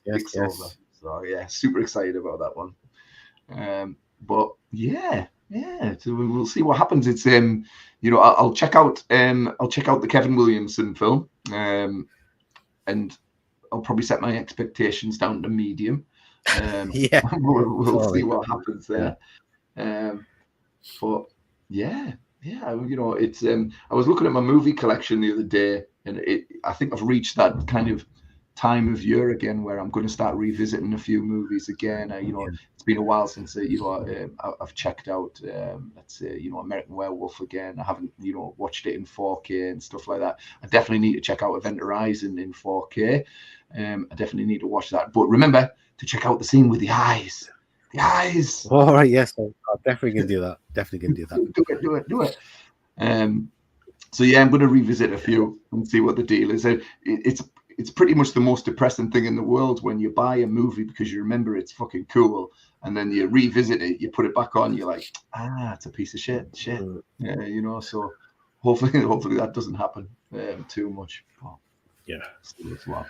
Yes.
So yeah, super excited about that one. But yeah. So we'll see what happens. It's I'll check out the Kevin Williamson film, and I'll probably set my expectations down to medium. We'll see what happens there. But yeah, it's I was looking at my movie collection the other day, and I think I've reached that kind of time of year again where I'm going to start revisiting a few movies again. It's been a while since I've checked out let's say American Werewolf again. I haven't watched it in 4K and stuff like that. I definitely need to check out Event Horizon in 4K. I definitely need to watch that. But remember to check out the scene with the eyes. The eyes.
All right, yes, I'm definitely gonna do that.
Do it. So yeah, I'm going to revisit a few and see what the deal is. It's pretty much the most depressing thing in the world when you buy a movie because you remember it's fucking cool, and then you revisit it, you put it back on, you're like, it's a piece of shit. Yeah, so hopefully that doesn't happen too much. But
yeah.
As well.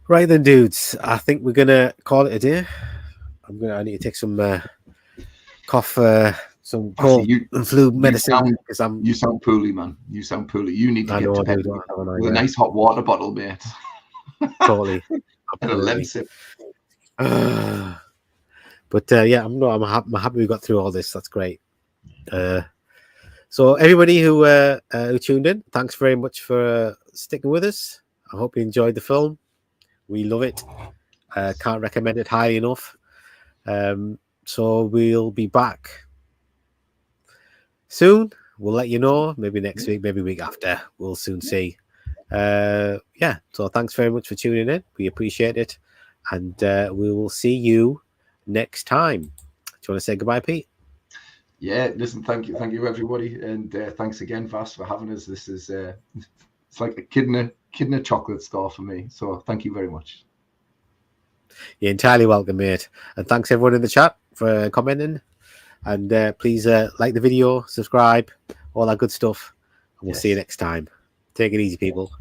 Right then, dudes. I think we're gonna call it a day. I need to take some cough, some cold and flu medicine.
You sound poorly, man. You sound poorly. You need to get to bed with a nice hot water bottle, mate.
Totally.
And a lemon sip.
But yeah, I'm happy we got through all this. That's great. So everybody who tuned in, thanks very much for sticking with us. I hope you enjoyed the film. We love it. Can't recommend it highly enough. So we'll be back soon. We'll let you know. Maybe next week, maybe week after. We'll soon see. Yeah. So thanks very much for tuning in. We appreciate it, and we will see you next time. Do you want to say goodbye, Pete?
Yeah. Listen. Thank you, everybody, and thanks again, Vas, for having us. This is it's like a kid in a chocolate store for me. So thank you very much.
You're entirely welcome, mate. And thanks everyone in the chat for commenting. And please like the video, subscribe, all that good stuff. And we'll see you next time. Take it easy, people.